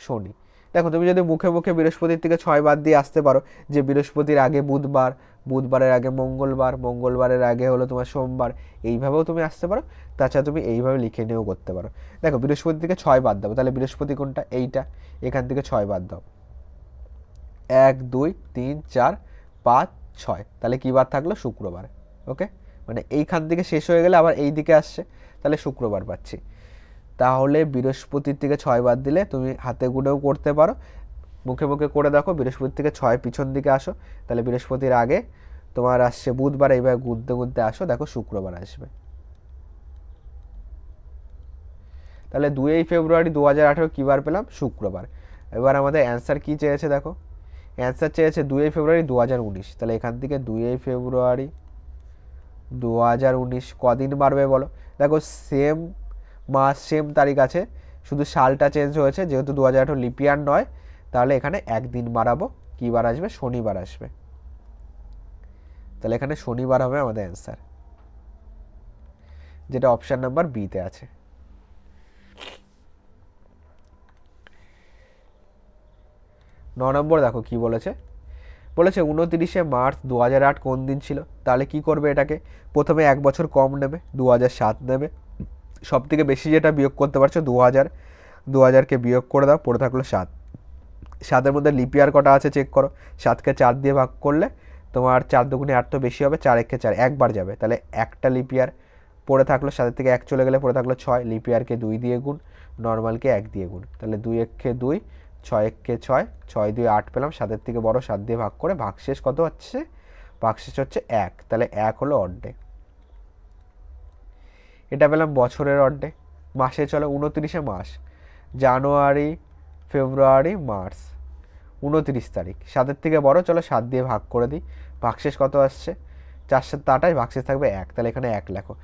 শনি। দেখো তুমি যদি মুখে মুখে বৃহস্পতির থেকে 6 বাদ দিয়ে আসতে পারো, যে বৃহস্পতির আগে বুধবার, বুধবারের আগে মঙ্গলবার, মঙ্গলবারের আগে হলো তোমার সোমবার, এইভাবেও তুমি আসতে পারো। তাছাড়া তুমি এইভাবে লিখে নিয়েও করতে পারো। দেখো বৃহস্পতি থেকে 6 বাদ দাও, তাহলে বৃহস্পতি কোনটা? এইটা। এখান থেকে 6 বাদ দাও, 1 2 3 4 5 6, তাহলে কী বার থাকলো? শুক্রবার। ওকে, মানে এইখান থেকে শেষ হয়ে গেলে আবার এই দিকে আসছে, তাহলে শুক্রবার পাচ্ছি। তাহলে বৃহস্পতির থেকে 6 বাদ দিলে তুমি হাতে গুনেও করতে পারো, মুখে মুখে করে দেখো। বৃহস্পতি থেকে 6 পিছন দিকে আসো, তাহলে বৃহস্পতির আগে তোমার আসছে বুধবার, এইভাবে গুনতে গুনতে আসো, দেখো শুক্রবার আসবে। তাহলে 2 ফেব্রুয়ারি 2018 কী বার পেলাম? শুক্রবার। এবার আমাদের অ্যান্সার কী চেয়েছে দেখো, অ্যান্সার চেয়েছে 2 ফেব্রুয়ারি 2019। তাহলে এখান থেকে 2 ফেব্রুয়ারি 2019 কদিন বাড়বে বলো? দেখো সেম মাস সেম তারিখ আছে, শুধু সালটা চেঞ্জ হয়েছে, যেহেতু 2018 লিপিয়ার নয়, তাহলে এখানে একদিন বাড়াবো। কী বার আসবে? শনিবার আসবে। তাহলে এখানে শনিবার হবে আমাদের অ্যান্সার, যেটা অপশান নাম্বার বিতে আছে। নম্বর দেখো কি বলেছে, বলেছে 29 মার্চ 2008 কোন দিন ছিল? তাহলে কি করবে এটাকে? প্রথমে 1 বছর কম নেবে, 2007 নেবে, সব থেকে বেশি যেটা বিয়োগ করতে পারছো 2000, 2000কে বিয়োগ করে দাও, পড়ে থাকলো 7। 7-এর মধ্যে লিপিয়ার কটা আছে চেক করো, 7কে 4 দিয়ে ভাগ করলে তোমার 4 দুগুণে 8 তো বেশি হবে, 4 একে 4, একবার যাবে, তাহলে একটা লিপিয়ার পড়ে থাকলো। 7 থেকে 1 চলে গেলে পড়ে থাকলো 6, লিপিয়ারকে 2 দিয়ে গুণ, নর্মালকে 1 দিয়ে গুণ, তাহলে 2 একে 2, 6 একে 6, 6 2 8 পেলাম, 7-এর থেকে বড়, 7 দিয়ে ভাগ করে ভাগশেষ কত হচ্ছে? ভাগশেষ হচ্ছে 1, তাহলে 1 হলো অর্ধে। এটা পেলাম বছরের অর্ধে। মাসে চলো 29 মাস, জানুয়ারি, ফেব্রুয়ারি, মার্চ, 29 তারিখ, 7-এর থেকে বড়, চলো 7 দিয়ে ভাগ করে দিই, ভাগশেষ কত আসছে? 4 7 28, ভাগশেষ থাকবে 1, তাহলে এখানে 1 লেখো।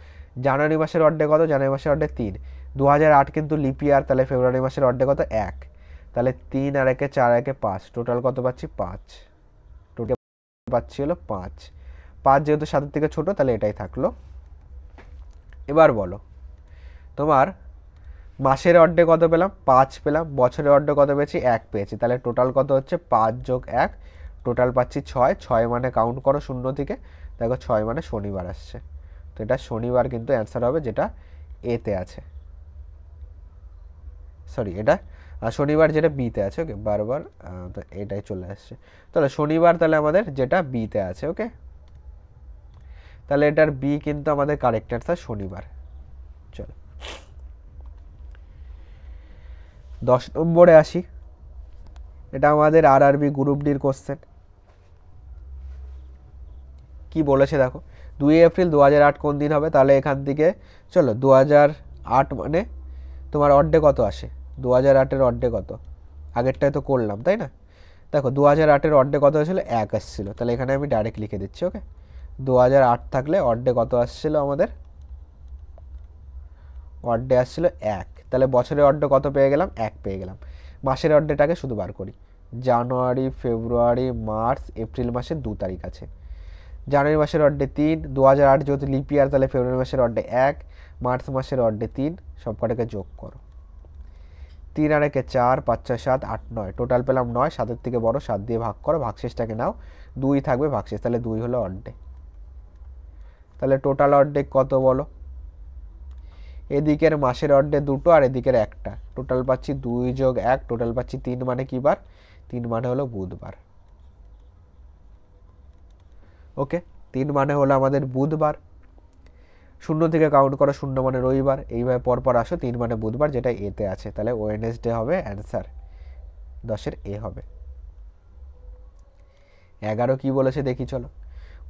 জানুয়ারি মাসের অর্ধে কত? জানুয়ারি মাসের অর্ধে 3, 2008 কিন্তু লিপিয়ার, তাহলে ফেব্রুয়ারি মাসের অর্ধে কত? 1, তাহলে 3 আর 1 4 1 5, টোটাল কত পাচ্ছি? 5, টোটাল পাচ্ছি হলো 5। 5 যেহেতু 7-এর থেকে ছোট, তাহলে এটাই থাকলো। এবার বলো তোমার মাসের অর্ধে কত পেলাম? 5 পেলাম। বছরের অর্ধে কত পেয়েছি? 1 পেয়েছি, তাহলে টোটাল কত হচ্ছে? 5 যোগ 1, টোটাল পাচ্ছি 6। 6 মানে কাউন্ট করো শূন্য থেকে, দেখো 6 মানে শনিবার আসছে। তো এটা শনিবার কিন্তু অ্যান্সার হবে, যেটা এতে আছে, সরি এটা শনিবার যেটা বিতে আছে। ওকে, বারবার তো এটাই চলে আসছে। তাহলে শনিবার তাহলে আমাদের যেটা বিতে আছে। ওকে, তাহলে এটার বি কিন্তু আমাদের কারেক্ট অ্যান্সার শনিবার। চলো 10 নম্বরে আসি। এটা আমাদের আরআরবি গ্রুপ ডির কোশ্চেন। কি বলেছে দেখো, 2 এপ্রিল 2008 কোন দিন হবে? তাহলে এখান থেকে চলো 2008 মানে তোমার অর্ধে কত আসে? 2008-এর অর্ধে কত? আগেরটায় তো করলাম, তাই না? দেখো 2008-এর অর্ধে কত হয়েছিল? 1 আসছিল, তাহলে এখানে আমি ডাইরেক্ট লিখে দিচ্ছি। ওকে, 2008 থাকলে অর্ধে কত আসছিল আমাদের? অর্ধে আসছিল 1, তাহলে বছরের অর্ধে কত পেয়ে গেলাম? 1 পেয়ে গেলাম। মাসের অর্ধেটাকে শুধু বার করি, জানুয়ারি, ফেব্রুয়ারি, মার্চ, এপ্রিল মাসের 2 তারিখ আছে। জানুয়ারি মাসের অর্ধে 3, 2008 যেহেতু লিপিয়ার, তাহলে ফেব্রুয়ারি মাসের অর্ধে 1, মার্চ মাসের অর্ধে 3, সব কটাকে যোগ করো, 3 আর 1 4, 5 6 7 8 9, টোটাল পেলাম 9। 7-এর থেকে বড়, 7 দিয়ে ভাগ করো, ভাগশেষটাকে নাও, 2 থাকবে ভাগশেষ, তাহলে 2 হলো অর্ধে। তাহলে টোটাল অর্ধেক কত বলো? এদিকের মাসের অর্ধে 2 আর এদিকের 1টা, টোটাল পাচ্ছি 2 যোগ 1, টোটাল পাচ্ছি 3, মানে কি বার? 3 মানে হলো বুধবার। ওকে, 3 মানে হলো আমাদের বুধবার। শূন্য থেকে কাউন্ট করো, 0 মানে রবিবার, এইভাবে পরপর আসো, 3 মানে বুধবার, যেটা এতে আছে, তাহলে ওয়েডনেসডে হবে অ্যান্সার, 10-এর এ হবে। 11 কি বলেছে দেখি চলো,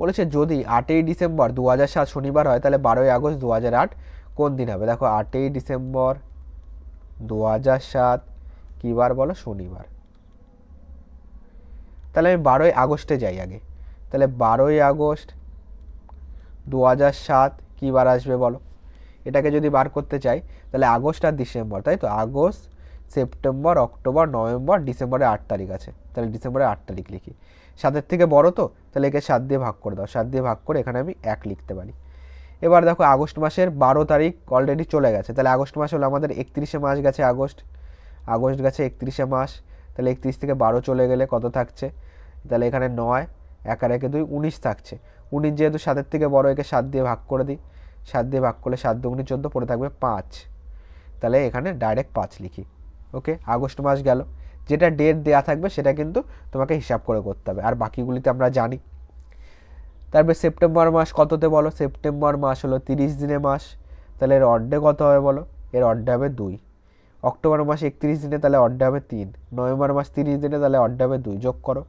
বলেছে যদি 8ই ডিসেম্বর 2007 শনিবার হয়, তাহলে 12ই আগস্ট 2008 কোন দিন হবে? দেখো 8ই ডিসেম্বর 2007 কী বার বলো? শনিবার। তাহলে আমি 12ই আগস্টে যাই আগে, তাহলে 12ই আগস্ট 2007 কী বার আসবে বলো? এটাকে যদি বার করতে চাই, তাহলে আগস্ট আর ডিসেম্বর, তাই তো? আগস্ট, সেপ্টেম্বর, অক্টোবর, নভেম্বর, ডিসেম্বরের 8 তারিখ আছে, তাহলে ডিসেম্বরের 8 তারিখ লিখি। 7-এর থেকে বড় তো, তাহলে একে 7 দিয়ে ভাগ করে দাও, 7 দিয়ে ভাগ করে এখানে আমি 1 লিখতে পারি। এবার দেখো আগস্ট মাসের 12 তারিখ অলরেডি চলে গেছে, তাহলে আগস্ট মাস হলো আমাদের 31শে মাস গেছে, আগস্ট গেছে 31শে মাস, তাহলে 31 থেকে 12 চলে গেলে কত থাকছে, তাহলে এখানে 9, 1 আর 1 2, 19 থাকছে। 19 যেহেতু 7-এর থেকে বড়, একে 7 দিয়ে ভাগ করে দিই, 7 দিয়ে ভাগ করলে 7 2 14, পড়ে থাকবে 5, তাহলে এখানে ডাইরেক্ট 5 লিখি। ওকে, আগস্ট মাস গেল। যেটা ডেট দেওয়া থাকবে সেটা কিন্তু তোমাকে হিসাব করে করতে হবে, আর বাকিগুলিতে আমরা জানি। তারপরে সেপ্টেম্বর মাস কততে বলো, সেপ্টেম্বর মাস হলো 30 দিনের মাস, তাহলে এর অর্ধে কত হবে বলো, এর অর্ধে হবে 2। অক্টোবর মাস 31 দিনে, তাহলে অর্ধে হবে 3। নভেম্বর মাস 30 দিনে, তাহলে অর্ধে হবে 2, যোগ করো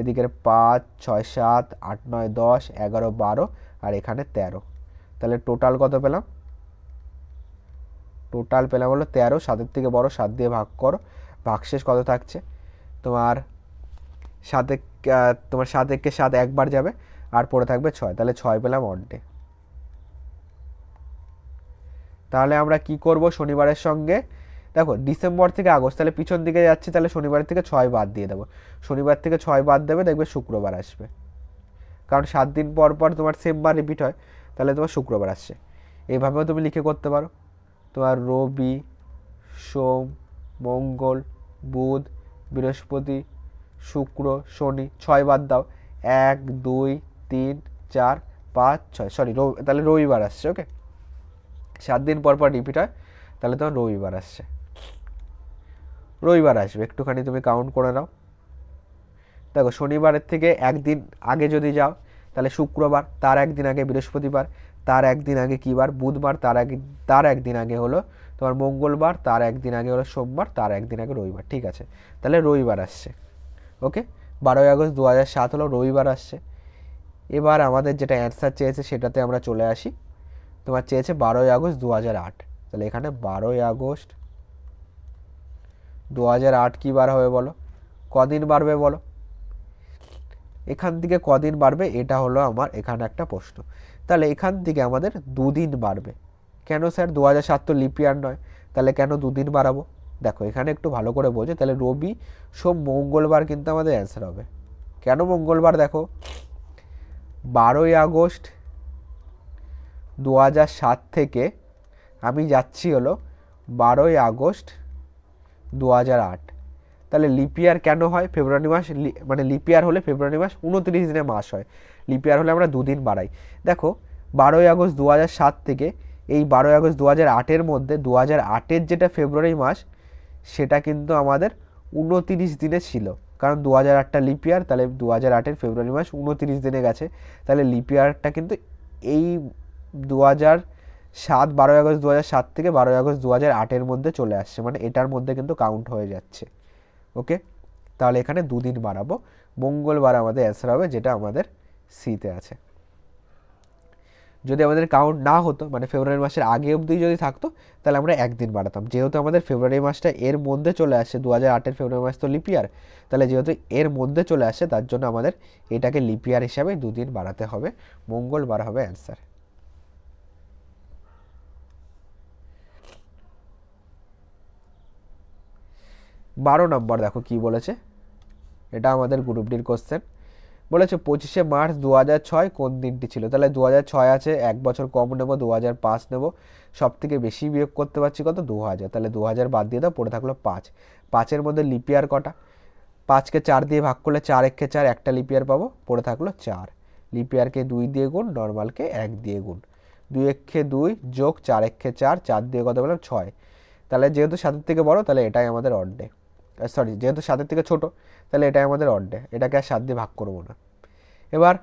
এদিকের 5 6 7 8 9 10 11 12 আর এখানে 13, তাহলে টোটাল কত পেলাম, টোটাল পেলাম হলো 13। 7-এর থেকে বড়, 7 দিয়ে ভাগ করো, ভাগশেষ কত থাকছে তোমার, 7 একে 7 একবার যাবে আর পড়ে থাকবে 6, তাহলে 6 পেলাম অর্ধে। তাহলে আমরা কি করব, শনিবারের সঙ্গে দেখো ডিসেম্বর থেকে আগস্ট, তাহলে পিছন দিকে যাচ্ছি, তাহলে শনিবারের থেকে 6 বাদ দিয়ে দেবো, শনিবার থেকে 6 বাদ দেবে, দেখবে শুক্রবার আসবে, কারণ 7 দিন পর পর তোমার সেম বার রিপিট হয়, তাহলে তোমার শুক্রবার আসছে। এইভাবেও তুমি লিখে করতে পারো, তোমার রবি, সোম, মঙ্গল, বুধ, বৃহস্পতি, শুক্র, শনি, 6 বাদ দাও, 1 2 3 4 5 6, সরি তাহলে রবিবার আসছে। ওকে, 7 দিন পর পর রিপিট হয়, তাহলে তোমার রবিবার আসছে, রবিবার আসবে, একটুখানি তুমি কাউন্ট করে নাও। দেখো শনিবারের থেকে একদিন আগে যদি যাও, তাহলে শুক্রবার, তার একদিন আগে বৃহস্পতিবার, তার একদিন আগে কী বার, বুধবার, তার একদিন আগে হলো তোমার মঙ্গলবার, তার একদিন আগে হলো সোমবার, তার একদিন আগে রবিবার। ঠিক আছে, তাহলে রবিবার আসছে। ওকে, 12ই আগস্ট 2007 হলো রবিবার আসছে। এবার আমাদের যেটা অ্যান্সার চেয়েছে সেটাতে আমরা চলে আসি। তোমার চেয়েছে 12ই আগস্ট 2008, তাহলে এখানে 12ই আগস্ট 2008 কী বার হবে বলো, কদিন বাড়বে বলো, এখান থেকে কদিন বাড়বে, এটা হলো আমার এখানে একটা প্রশ্ন। তাহলে এখান থেকে আমাদের 2 দিন বাড়বে। কেন স্যার, 2007 তো লিপ ইয়ার নয়, তাহলে কেন 2 দিন বাড়াবো, দেখো এখানে একটু ভালো করে বোঝো। তাহলে রবি, সোম, মঙ্গলবার কিন্তু আমাদের অ্যান্সার হবে। কেন মঙ্গলবার, দেখো 12ই আগস্ট 2007 থেকে আমি যাচ্ছি হলো 12ই আগস্ট 2008, তাহলে লিপ ইয়ার কেন হয়, ফেব্রুয়ারি মাস, মানে লিপ ইয়ার হলে ফেব্রুয়ারি মাস 29 দিনের মাস হয়, লিপ ইয়ার হলে আমরা 2 দিন বাড়াই। দেখো 12ই আগস্ট 2007 থেকে এই 12ই আগস্ট 2008-এর মধ্যে 2008-এর যেটা ফেব্রুয়ারি মাস সেটা কিন্তু আমাদের 29 দিনে ছিল, কারণ 2008টা লিপ ইয়ার, তাহলে 2008-এর ফেব্রুয়ারি মাস 29 দিনে গেছে, তাহলে লিপ ইয়ারটা কিন্তু এই 2007, 12ই আগস্ট 2007 থেকে 12ই আগস্ট 2008-এর মধ্যে চলে আসছে, মানে এটার মধ্যে কিন্তু কাউন্ট হয়ে যাচ্ছে। ওকে, তাহলে এখানে 2 দিন বাড়াবো, মঙ্গলবার আমাদের অ্যান্সার হবে, যেটা আমাদের সিতে আছে। যদি আমাদের কাউন্ট না হতো, মানে ফেব্রুয়ারি মাসের আগে অবধি যদি থাকতো, তাহলে আমরা 1 দিন বাড়াতাম। যেহেতু আমাদের ফেব্রুয়ারি মাসটা এর মধ্যে চলে আসছে, 2008-এর ফেব্রুয়ারি মাস তো লিপ ইয়ার, তাহলে যেহেতু এর মধ্যে চলে আসছে, তার জন্য আমাদের এটাকে লিপ ইয়ার হিসাবে 2 দিন বাড়াতে হবে, মঙ্গলবার হবে অ্যান্সার। 12 নম্বর দেখো কি বলেছে, এটা আমাদের গ্রুপ ডির কোশ্চেন। বলেছে 25শে মার্চ 2006 কোন দিনটি ছিল, তাহলে 2006 আছে, 1 বছর কম নেব, 2005 নেব, সব থেকে বেশি বিয়োগ করতে পারছি কত, 2000, তাহলে 2000 বাদ দিয়ে দাও, পড়ে থাকলো 5। 5-এর মধ্যে লিপ ইয়ার কটা, 5কে 4 দিয়ে ভাগ করলে 4 একে 4, একটা লিপ ইয়ার পাবো, পড়ে থাকলো 4। লিপ ইয়ারকে 2 দিয়ে গুণ, নর্মালকে 1 দিয়ে গুণ, 2 একে 2 যোগ 4 একে 4, 4 দিয়ে কত পেলাম 6। তাহলে যেহেতু 7-এর থেকে বড়, তাহলে এটাই আমাদের অর্ধে, সরি যেহেতু 7-এর থেকে ছোট, তাহলে এটাই আমাদের অর্ধে, এটাকে আর 7 দিয়ে ভাগ করবো না। এবার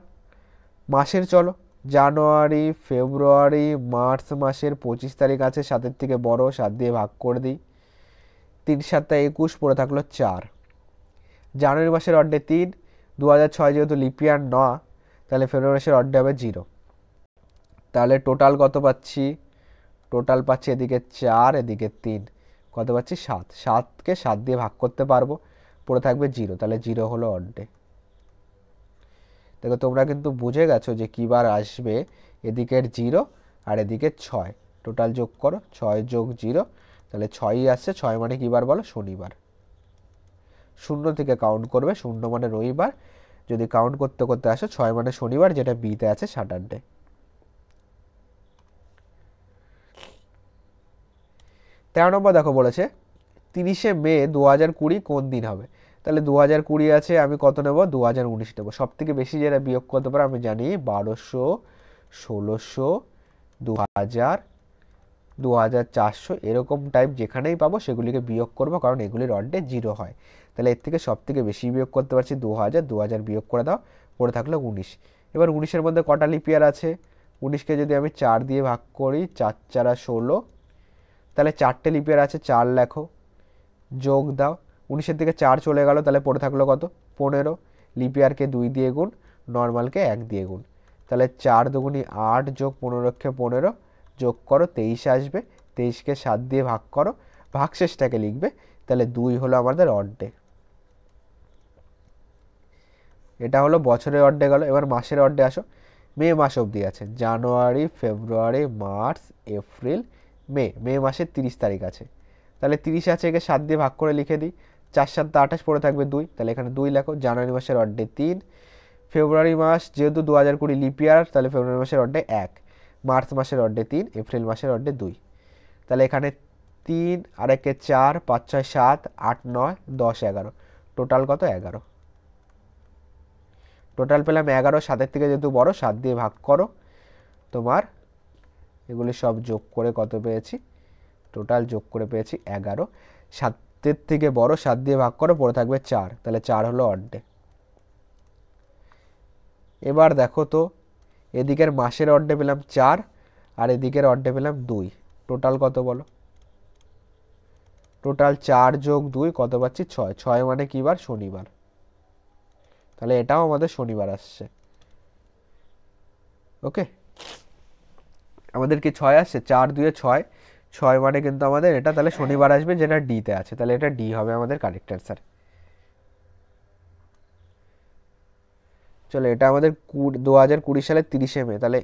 মাসের চলো, জানুয়ারি, ফেব্রুয়ারি, মার্চ মাসের 25 তারিখ আছে, 7-এর থেকে বড়, 7 দিয়ে ভাগ করে দিই, 3 7 21, পড়ে থাকলো 4। জানুয়ারি মাসের অর্ধে 3, 2006 যেহেতু লিপ ইয়ার না, তাহলে ফেব্রুয়ারি মাসের অর্ধে হবে 0। তাহলে টোটাল কত পাচ্ছি, টোটাল পাচ্ছি এদিকে 4, এদিকে 3, কত পাচ্ছি 7। 7কে 7 দিয়ে ভাগ করতে পারবো, পড়ে থাকবে 0, তাহলে 0 হলো অর্ধে। দেখো তোমরা কিন্তু বুঝে গেছো যে কী বার আসবে, এদিকের 0 আর এদিকের 6, টোটাল যোগ করো, 6 যোগ 0, তাহলে 6ই আসছে। 6 মানে কী বার বলো, শনিবার। 0 থেকে কাউন্ট করবে, 0 মানে রবিবার, যদি কাউন্ট করতে করতে আসো 6 মানে শনিবার, যেটা বিতে আছে স্যাটারডে। 13 নম্বর দেখো বলেছে 30শে মে 2020 কোন দিন হবে। তাহলে 2020 আছে, আমি কত নেব 2019 নেব। সব থেকে বেশি যেটা বিয়োগ করতে পারে আমি জানি 1200, 1600, 2000, 2400 এরকম টাইপ যেখানেই পাবো সেগুলিকে বিয়োগ করবো, কারণ এগুলির অড্ডে 0 হয়। তাহলে এর থেকে সব থেকে বেশি বিয়োগ করতে পারছি 2000, 2000 বিয়োগ করে দাও, পড়ে থাকলো 19। এবার 19-এর মধ্যে কটা লিপিয়ার আছে, 19কে যদি আমি 4 দিয়ে ভাগ করি, 4 4 16, তাহলে 4টে লিপিয়ার আছে, 4 লেখো, যোগ দাও, 19-এর থেকে 4 চলে গেল, তাহলে পড়ে থাকলো কত 15। লিপিয়ারকে 2 দিয়ে গুণ, নর্মালকে 1 দিয়ে গুণ, তাহলে 4 দুগুণি 8 যোগ 15কে 15, যোগ করো 23 আসবে, 23কে 7 দিয়ে ভাগ করো, ভাগশেষটাকে লিখবে, তাহলে 2 হলো আমাদের অড্ডে। এটা হলো বছরের অড্ডে গেল। এবার মাসের অড্ডে আসো। মে মাস অবধি আছে, জানুয়ারি, ফেব্রুয়ারি, মার্চ, এপ্রিল, মে। মে মাসের 30 তারিখ আছে, তাহলে 30 আছে, একে 7 দিয়ে ভাগ করে লিখে দিই, 4 7 28 পড়ে থাকবে 2, তাহলে এখানে 2 লেখো। জানুয়ারি মাসের অড্ডে 3, ফেব্রুয়ারি মাস যেহেতু 2020 লিপিয়ার, তাহলে ফেব্রুয়ারি মাসের অড্ডে 1, মার্চ মাসের অড্ডে 3, এপ্রিল মাসের অড্ডে 2, তাহলে এখানে 3 আর একে 4, 5 6 7 8 9 10 11, টোটাল কত 11। টোটাল পেলাম 11। 7-এর থেকে যেহেতু বড়, 7 দিয়ে ভাগ করো, তোমার এগুলি সব যোগ করে কত পেয়েছি, টোটাল যোগ করে পেয়েছি 11। 7-এর থেকে বড়, 7 দিয়ে ভাগ করো, পড়ে থাকবে 4, তাহলে 4 হলো অড্ডে। এবার দেখো তো, এদিকের মাসের অড্ডে পেলাম 4 আর এদিকের অড্ডে পেলাম 2, টোটাল কত বলো। টোটাল 4 যোগ 2 কত পাচ্ছি 6, 6 মানে কি বার, শনিবার। তাহলে এটাও আমাদের শনিবার আসছে। ওকে, আমাদের কি 6 আসছে, 4 2 6, 6 মানে কিন্তু আমাদের এটা তাহলে শনিবার আসবে, যেটা ডিতে আছে, তাহলে এটা ডি হবে আমাদের কারেক্ট অ্যান্সার। চলো, এটা আমাদের 2020 সালের 30শে মে, তাহলে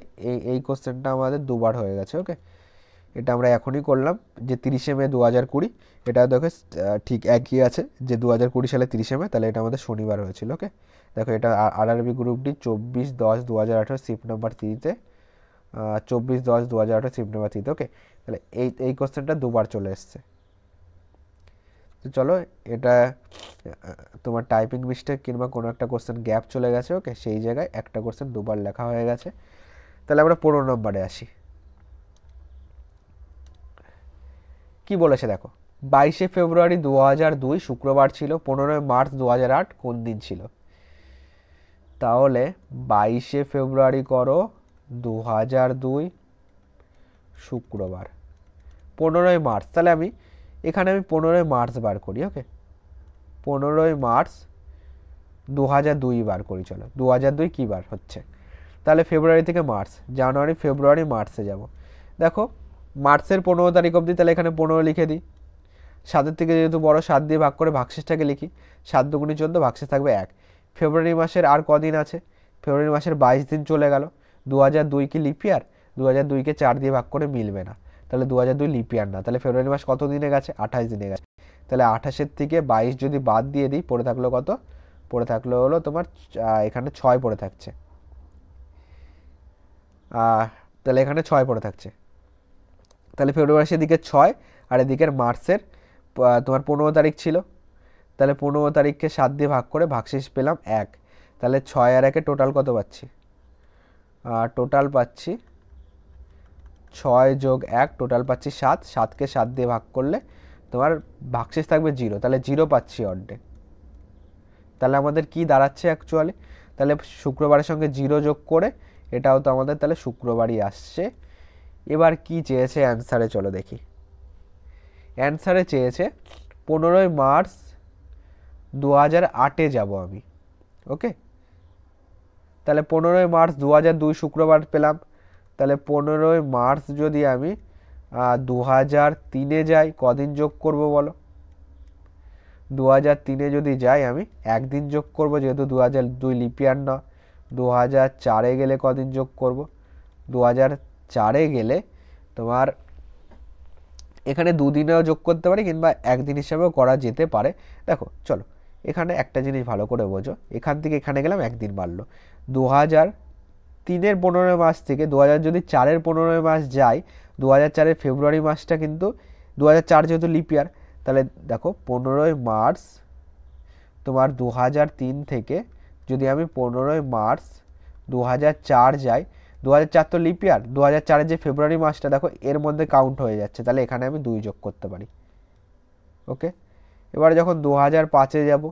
এই কোশ্চেনটা আমাদের দুবার হয়ে গেছে। ওকে, এটা আমরা এখনই করলাম যে 30শে মে 2020, এটা দেখো ঠিক একই আছে যে 2020 সালের 30শে মে, তাহলে এটা আমাদের শনিবার হয়েছিল। ওকে, দেখো এটা RRB group D 24/10/2018 shift number 3-তে, 24/10/2018 শিফট নাম্বার 3-তে। ওকে, তাহলে এই কোশ্চেনটা দুবার চলে এসছে। তো চলো, এটা তোমার টাইপিং মিস্টেক কিংবা কোনো একটা কোশ্চেন গ্যাপ চলে গেছে। ওকে, সেই জায়গায় একটা কোশ্চেন দুবার লেখা হয়ে গেছে। তাহলে আমরা 15 নম্বরে আসি। কি বলেছে দেখো, 22শে ফেব্রুয়ারি 2002 শুক্রবার ছিল, 15 মার্চ 2008 কোন দিন ছিল। তাহলে 22শে ফেব্রুয়ারি করো 2002 শুক্রবার, 15 মার্চ, তাহলে আমি এখানে 15 মার্চ বার করি। ওকে, 15 মার্চ 2002 বার করি। চলো, 2002 কী বার হচ্ছে, তাহলে ফেব্রুয়ারি থেকে মার্চ, জানুয়ারি, ফেব্রুয়ারি, মার্চে যাব। দেখো মার্চের 15 তারিখ অবধি, তাহলে এখানে 15 লিখে দিই। 7-এর থেকে যেহেতু বড়, 7 দিয়ে ভাগ করে ভাগশেষটাকে লিখি, 7 দুগুণি 14, ভাগশেষ থাকবে 1। ফেব্রুয়ারি মাসের আর কদিন আছে, ফেব্রুয়ারি মাসের 22 দিন চলে গেল। 2002 কি লিপিয়ার, 2002কে 4 দিয়ে ভাগ করে মিলবে না, তাহলে 2002 লিপিয়ার না। তাহলে ফেব্রুয়ারি মাস কত দিনে গেছে, 28 দিনে গেছে। তাহলে 28-এর থেকে 22 যদি বাদ দিয়ে দিই, পড়ে থাকলো কত, পড়ে থাকলো হলো তোমার এখানে 6 পড়ে থাকছে, তাহলে এখানে 6 পড়ে থাকছে। তাহলে ফেব্রুয়ারি মাসের দিকে 6 আর এদিকের মার্চের তোমার 15 তারিখ ছিল, তাহলে 15 তারিখকে 7 দিয়ে ভাগ করে ভাগশেষ পেলাম 1, তাহলে 6 আর 1-এ টোটাল কত পাচ্ছি, টোটাল পাচ্ছি 6 যোগ 1, টোটাল পাচ্ছি 7, 7কে 7 দিয়ে ভাগ করলে তোমার ভাগশেষ থাকবে 0, তাহলে 0 পাচ্ছি অর্ডে। তাহলে আমাদের কি দাঁড়াচ্ছে অ্যাকচুয়ালি, তাহলে শুক্রবারের সঙ্গে 0 যোগ করে এটাও তো আমাদের তাহলে শুক্রবারই আসছে। এবার কি চেয়েছে অ্যান্সারে, চলো দেখি। অ্যান্সারে চেয়েছে 15 মার্চ 2008-এ যাব আমি। ওকে, তাহলে 15 মার্চ 2002 শুক্রবার পেলাম, তাহলে 15 মার্চ যদি আমি 2003-এ যাই, কদিন যোগ করব বলো। 2003-এ যদি যাই আমি একদিন যোগ করব, যেহেতু 2002 লিপিয়ার না। 2004-এ গেলে কদিন যোগ করব, 2004-এ গেলে তোমার এখানে 2 দিনেও যোগ করতে পারি কিংবা একদিন হিসাবেও করা যেতে পারে। দেখো চলো, এখানে একটা জিনিস ভালো করে বোঝো, এখান থেকে এখানে গেলাম একদিন বাড়লো। 2003-এর 15 মাস থেকে 2000 যদি 4-এর 15 মাস যাই, 2004-এর ফেব্রুয়ারি মাসটা কিন্তু 2004 যেহেতু লিপ ইয়ার, তাহলে দেখো 15ই মার্চ তোমার 2003 থেকে যদি আমি 15ই মার্চ 2004 যাই, 2004 তো লিপ ইয়ার, 2004-এর যে ফেব্রুয়ারি মাসটা দেখো এর মধ্যে কাউন্ট হয়ে যাচ্ছে, তাহলে এখানে আমি 2 যোগ করতে পারি। ওকে, এবারে যখন 2005-এ যাব,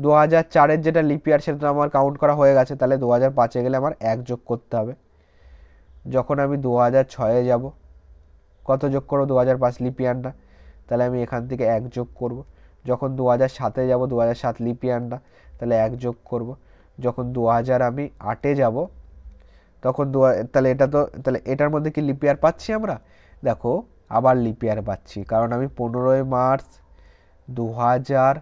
2004-এর যেটা লিপ ইয়ার সেটা তো আমার কাউন্ট করা হয়ে গেছে, তাহলে 2005-এ গেলে আমার 1 যোগ করতে হবে। যখন আমি 2006-এ যাব, কত যোগ করবো? 2005 লিপ ইয়ার না, তাহলে আমি এখান থেকে 1 যোগ করব। যখন 2007-এ যাব, 2007 লিপ ইয়ার না, তাহলে 1 যোগ করব। যখন 2008-এ যাব, তখন তাহলে এটা তো, তাহলে এটার মধ্যে কি লিপ ইয়ার পাচ্ছি আমরা? দেখো আবার লিপ ইয়ার পাচ্ছি, কারণ আমি 15ই মার্চ 2000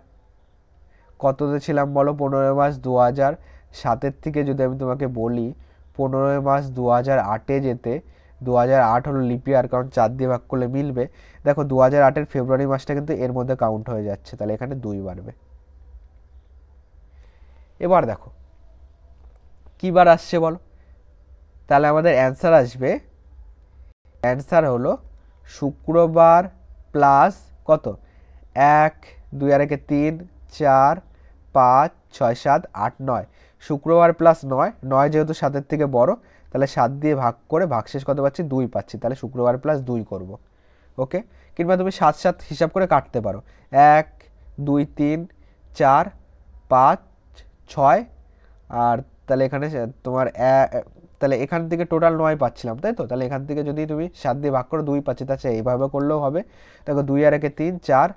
কততে ছিলাম বলো? 15ই মার্চ 2007-এর থেকে যদি আমি তোমাকে বলি 15ই মার্চ 2008-এ যেতে, 2008 হলো লিপ ইয়ার, কারণ 4 দিয়ে ভাগ করলে মিলবে। দেখো 2008-এর ফেব্রুয়ারি মাসটা কিন্তু এর মধ্যে কাউন্ট হয়ে যাচ্ছে, তাহলে এখানে 2 বাড়বে। এবার দেখো কী বার আসছে বলো? তাহলে আমাদের অ্যান্সার আসবে, অ্যান্সার হলো শুক্রবার প্লাস কত? 1, 2 আর 1 3, 4, 5, 6, 7, 8, 9। শুক্রবার প্লাস 9, 9 যেহেতু 7-এর থেকে বড়, তাহলে 7 দিয়ে ভাগ করে ভাগশেষ কত পাচ্ছি? 2 পাচ্ছি, তাহলে শুক্রবার প্লাস 2 করব। ওকে, কিংবা তুমি 7 7 হিসাব করে কাটতে পারো, 1, 2, 3, 4, 5, 6, আর তাহলে এখানে তোমার তাহলে এখান থেকে টোটাল 9 পাচ্ছিলাম, তাই তো? তাহলে এখান থেকে যদি তুমি 7 দিয়ে ভাগ করে 2 পাচ্ছি, তাছাড়া এইভাবে করলেও হবে। দেখো 2 আর 1 3, 4,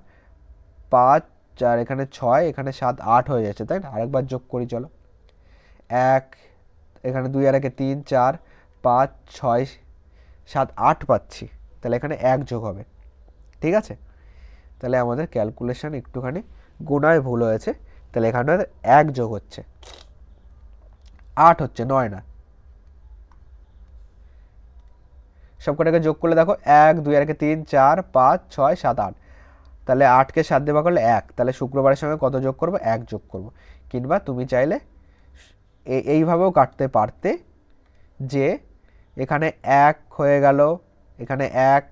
5, 4, এখানে 6, এখানে 7, 8 হয়ে যাচ্ছে, তাই না? আরেকবার যোগ করি চলো। 1, এখানে 2 আর 1 3, 4, 5, 6, 7, 8 পাচ্ছি, তাহলে এখানে 1 যোগ হবে। ঠিক আছে, তাহলে আমাদের ক্যালকুলেশন একটুখানি গোনায় ভুল হয়েছে, তাহলে এখানে 1 যোগ হচ্ছে, 8 হচ্ছে, 9 না। সব কটাকে যোগ করলে দেখো 1, 2 আর 1 3, 4, 5, 6, 7, 8, তাহলে 8-কে 7 দিয়ে ভাগ করলে 1, তাহলে শুক্রবারের সঙ্গে কত যোগ করবো? 1 যোগ করবো। কিংবা তুমি চাইলে এইভাবেও কাটতে পারতে, যে এখানে 1 হয়ে গেল, এখানে 1,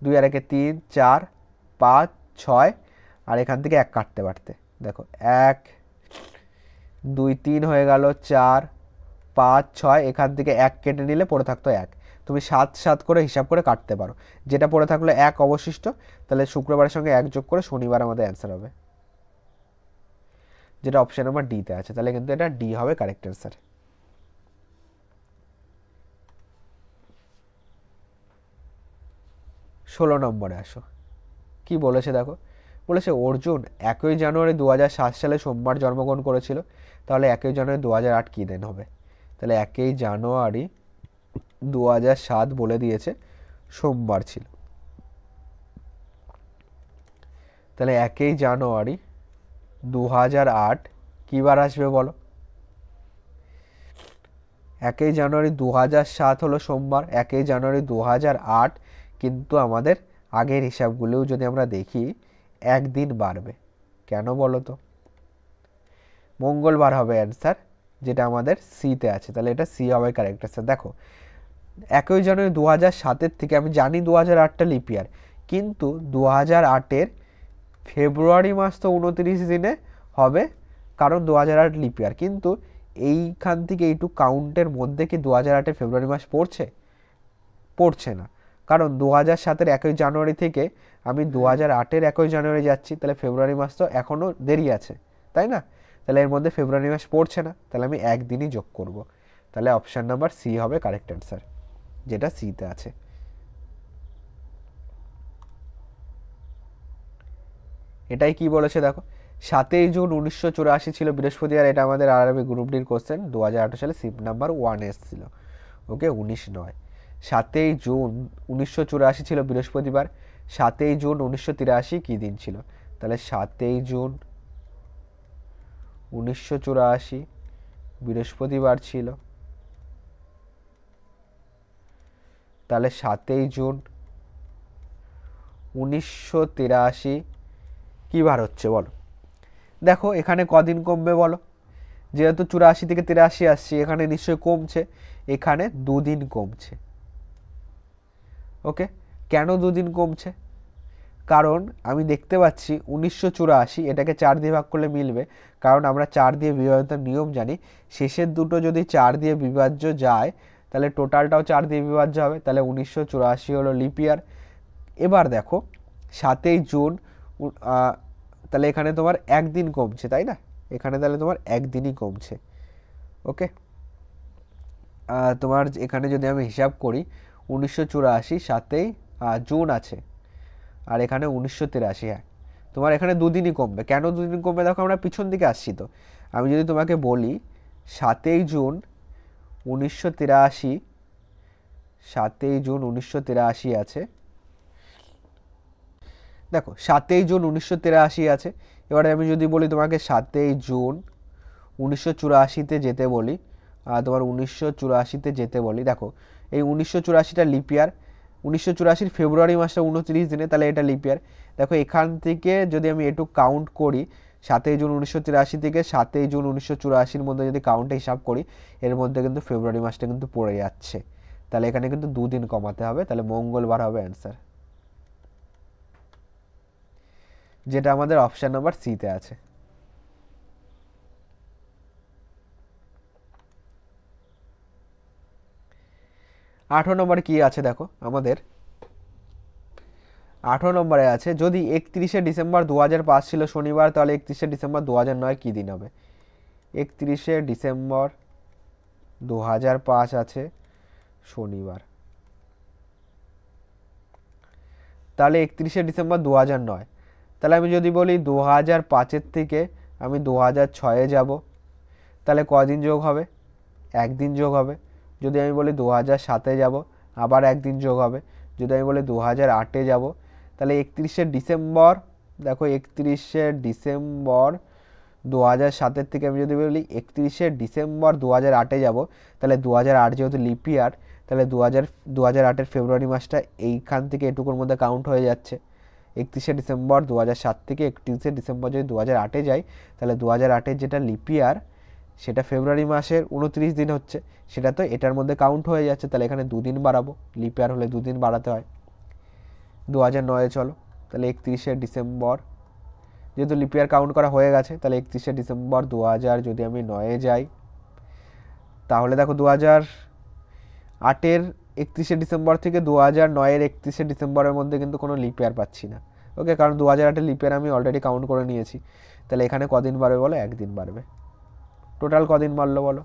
2 আর 1 3, 4, 5, 6, আর এখান থেকে 1 কাটতে পারতে। দেখো 1, 2, 3 হয়ে গেল, 4, 5, 6, এখান থেকে 1 কেটে নিলে পড়ে থাকতো 1। তুমি 7 7 করে হিসাব করে কাটতে পারো, যেটা পড়ে থাকলো 1 অবশিষ্ট, তাহলে শুক্রবারের সঙ্গে 1 যোগ করে শনিবার আমাদের অ্যান্সার হবে, যেটা অপশন নাম্বার ডিতে আছে। তাহলে কিন্তু এটা ডি হবে কারেক্ট অ্যান্সার। 16 নম্বরে আসো, কি বলেছে দেখো? বলেছে অর্জুন 1 জানুয়ারি 2007 সালে সোমবার জন্মগ্রহণ করেছিল, তাহলে 1 জানুয়ারি 2008 কী দিন হবে? তাহলে 1 জানুয়ারি 2007 বলে দিয়েছে, সোমবার ছিল, তাহলে 1 জানুয়ারি 2008 কী বার আসবে বলো? 1 জানুয়ারি 2007 হলো সোমবার, 1 জানুয়ারি 2008 কিন্তু আমাদের আগের হিসাবগুলোও যদি আমরা দেখি 1 দিন বাড়বে, কেন বলো তো? মঙ্গলবার হবে অ্যান্সার, যেটা আমাদের সিতে আছে, তাহলে এটা সি হবে কারেক্ট অ্যান্সার। দেখো 1 জানুয়ারি 2007-এর থেকে আমি জানি 2008টা লিপ ইয়ার, কিন্তু 2008-এর ফেব্রুয়ারি মাস তো 29 দিনে হবে, কারণ 2008 লিপ ইয়ার, কিন্তু এইখান থেকে এইটু কাউন্টের মধ্যে কি 2008-এর ফেব্রুয়ারি মাস পড়ছে? পড়ছে না, কারণ 2007-এর 1 জানুয়ারি থেকে আমি 2008-এর 1 জানুয়ারি যাচ্ছি, তাহলে ফেব্রুয়ারি মাস তো এখনও দেরি আছে, তাই না? তাহলে এর মধ্যে ফেব্রুয়ারি মাস পড়ছে না, তাহলে আমি 1 দিনই যোগ করব। তাহলে অপশান নাম্বার সি হবে কারেক্ট অ্যান্সার, যেটা সিতে আছে। এটাই কি বলেছে দেখো, 7 জুন 1984 ছিল বৃহস্পতিবার, এটা আমাদের আরবি গ্রুপ ডির কোশ্চেন, 2008 সালে সিপ নাম্বার 1 এসেছিল। ওকে, 19 নয়, 7 জুন 1984 ছিল বৃহস্পতিবার, 7 জুন 1983 কী দিন ছিল? তাহলে 7 জুন 1984 বৃহস্পতিবার ছিল, তাহলে 7 জুন 1983 কী বার হচ্ছে বলো? দেখো এখানে কদিন কমবে বলো? যেহেতু 84 থেকে 83 আসছি, এখানে নিশ্চয়ই কমছে, এখানে 2 দিন কমছে। ওকে, কেন দুদিন কমছে? কারণ আমি দেখতে পাচ্ছি 1984 এটাকে 4 দিয়ে ভাগ করলে মিলবে, কারণ আমরা 4 দিয়ে বিভাজ্যতার নিয়ম জানি। শেষের দুটো যদি 4 দিয়ে বিভাজ্য যায় তাহলে টোটালটাও 4 দিয়ে বিভাজ্য হবে, তাহলে 1984 হলো লিপ ইয়ার। এবার দেখো 7ই জুন, তাহলে এখানে তোমার একদিন কমছে, তাই না? এখানে তাহলে তোমার একদিনই কমছে। ওকে, তোমার এখানে যদি আমি হিসাব করি 1984 7ই জুন আছে, আর এখানে 1983, হ্যাঁ তোমার এখানে দুদিনই কমবে। কেন দুদিন কমবে? দেখো আমরা পিছন দিকে আসছি তো। আমি যদি তোমাকে বলি 7ই জুন 1983, 7ই জুন 1983 আছে, দেখো 7ই জুন 1983 আছে। এবারে আমি যদি বলি তোমাকে 7ই জুন 1984-তে যেতে বলি, তোমার 1984-তে যেতে বলি, দেখো এই 1984টা লিপ ইয়ার, 1984 ফেব্রুয়ারি মাসটা 29 দিনে, তাহলে এটা লিপ ইয়ার। দেখো এখান থেকে যদি আমি একটু কাউন্ট করি, 7ই জুন 1983 থেকে 7ই জুন 1984-র মধ্যে যদি কাউন্টে হিসাব করি, এর মধ্যে কিন্তু ফেব্রুয়ারি মাসটা কিন্তু পড়ে যাচ্ছে, তাহলে এখানে কিন্তু দুদিন কমাতে হবে, তাহলে মঙ্গলবার হবে অ্যান্সার, যেটা আমাদের অপশান নাম্বার সিতে আছে। আঠেরো নম্বরে কি আছে দেখো আমাদের, 18 নম্বরে আছে যদি 31শে ডিসেম্বর 2005 ছিল শনিবার, তাহলে 31শে ডিসেম্বর 2009 কী দিন হবে? 31শে ডিসেম্বর 2005 আছে শনিবার, তাহলে 31শে ডিসেম্বর 2009, তাহলে আমি যদি বলি 2005-এর থেকে আমি 2006-এ যাব, তাহলে কদিন যোগ হবে? একদিন যোগ হবে। যদি আমি বলি 2007-এ যাব, আবার একদিন যোগ হবে। যদি আমি বলি 2008-এ যাব, তাহলে 31শে ডিসেম্বর, দেখো 31শে ডিসেম্বর 2007-এর থেকে আমি যদি বলি 31শে ডিসেম্বর 2008-এ যাব, তাহলে 2008 যেহেতু লিপ ইয়ার, তাহলে 2008-এর ফেব্রুয়ারি মাসটা এইখান থেকে এটুকুর মধ্যে কাউন্ট হয়ে যাচ্ছে। 31শে ডিসেম্বর 2007 থেকে 31শে ডিসেম্বর যদি 2008-এ যাই, তাহলে 2008-এর যেটা লিপ ইয়ার সেটা ফেব্রুয়ারি মাসের 29 দিন হচ্ছে, সেটা তো এটার মধ্যে কাউন্ট হয়ে যাচ্ছে, তাহলে এখানে দুদিন বাড়াবো, লিপ ইয়ার হলে দুদিন বাড়াতে হয়। 2009-এ চলো, তাহলে 31শে ডিসেম্বর, যেহেতু লিপ ইয়ার কাউন্ট করা হয়ে গেছে, তাহলে 31শে ডিসেম্বর 2000 যদি আমি 9-এ যাই, তাহলে দেখো 2008-এর 31শে ডিসেম্বর থেকে 2009-এর 31শে ডিসেম্বরের মধ্যে কিন্তু কোনো লিপ ইয়ার পাচ্ছি না। ওকে, কারণ 2008-এর লিপ ইয়ার আমি অলরেডি কাউন্ট করে নিয়েছি, তাহলে এখানে কদিন বাড়বে বলো? একদিন বাড়বে। টোটাল কদিন বাড়লো বলো?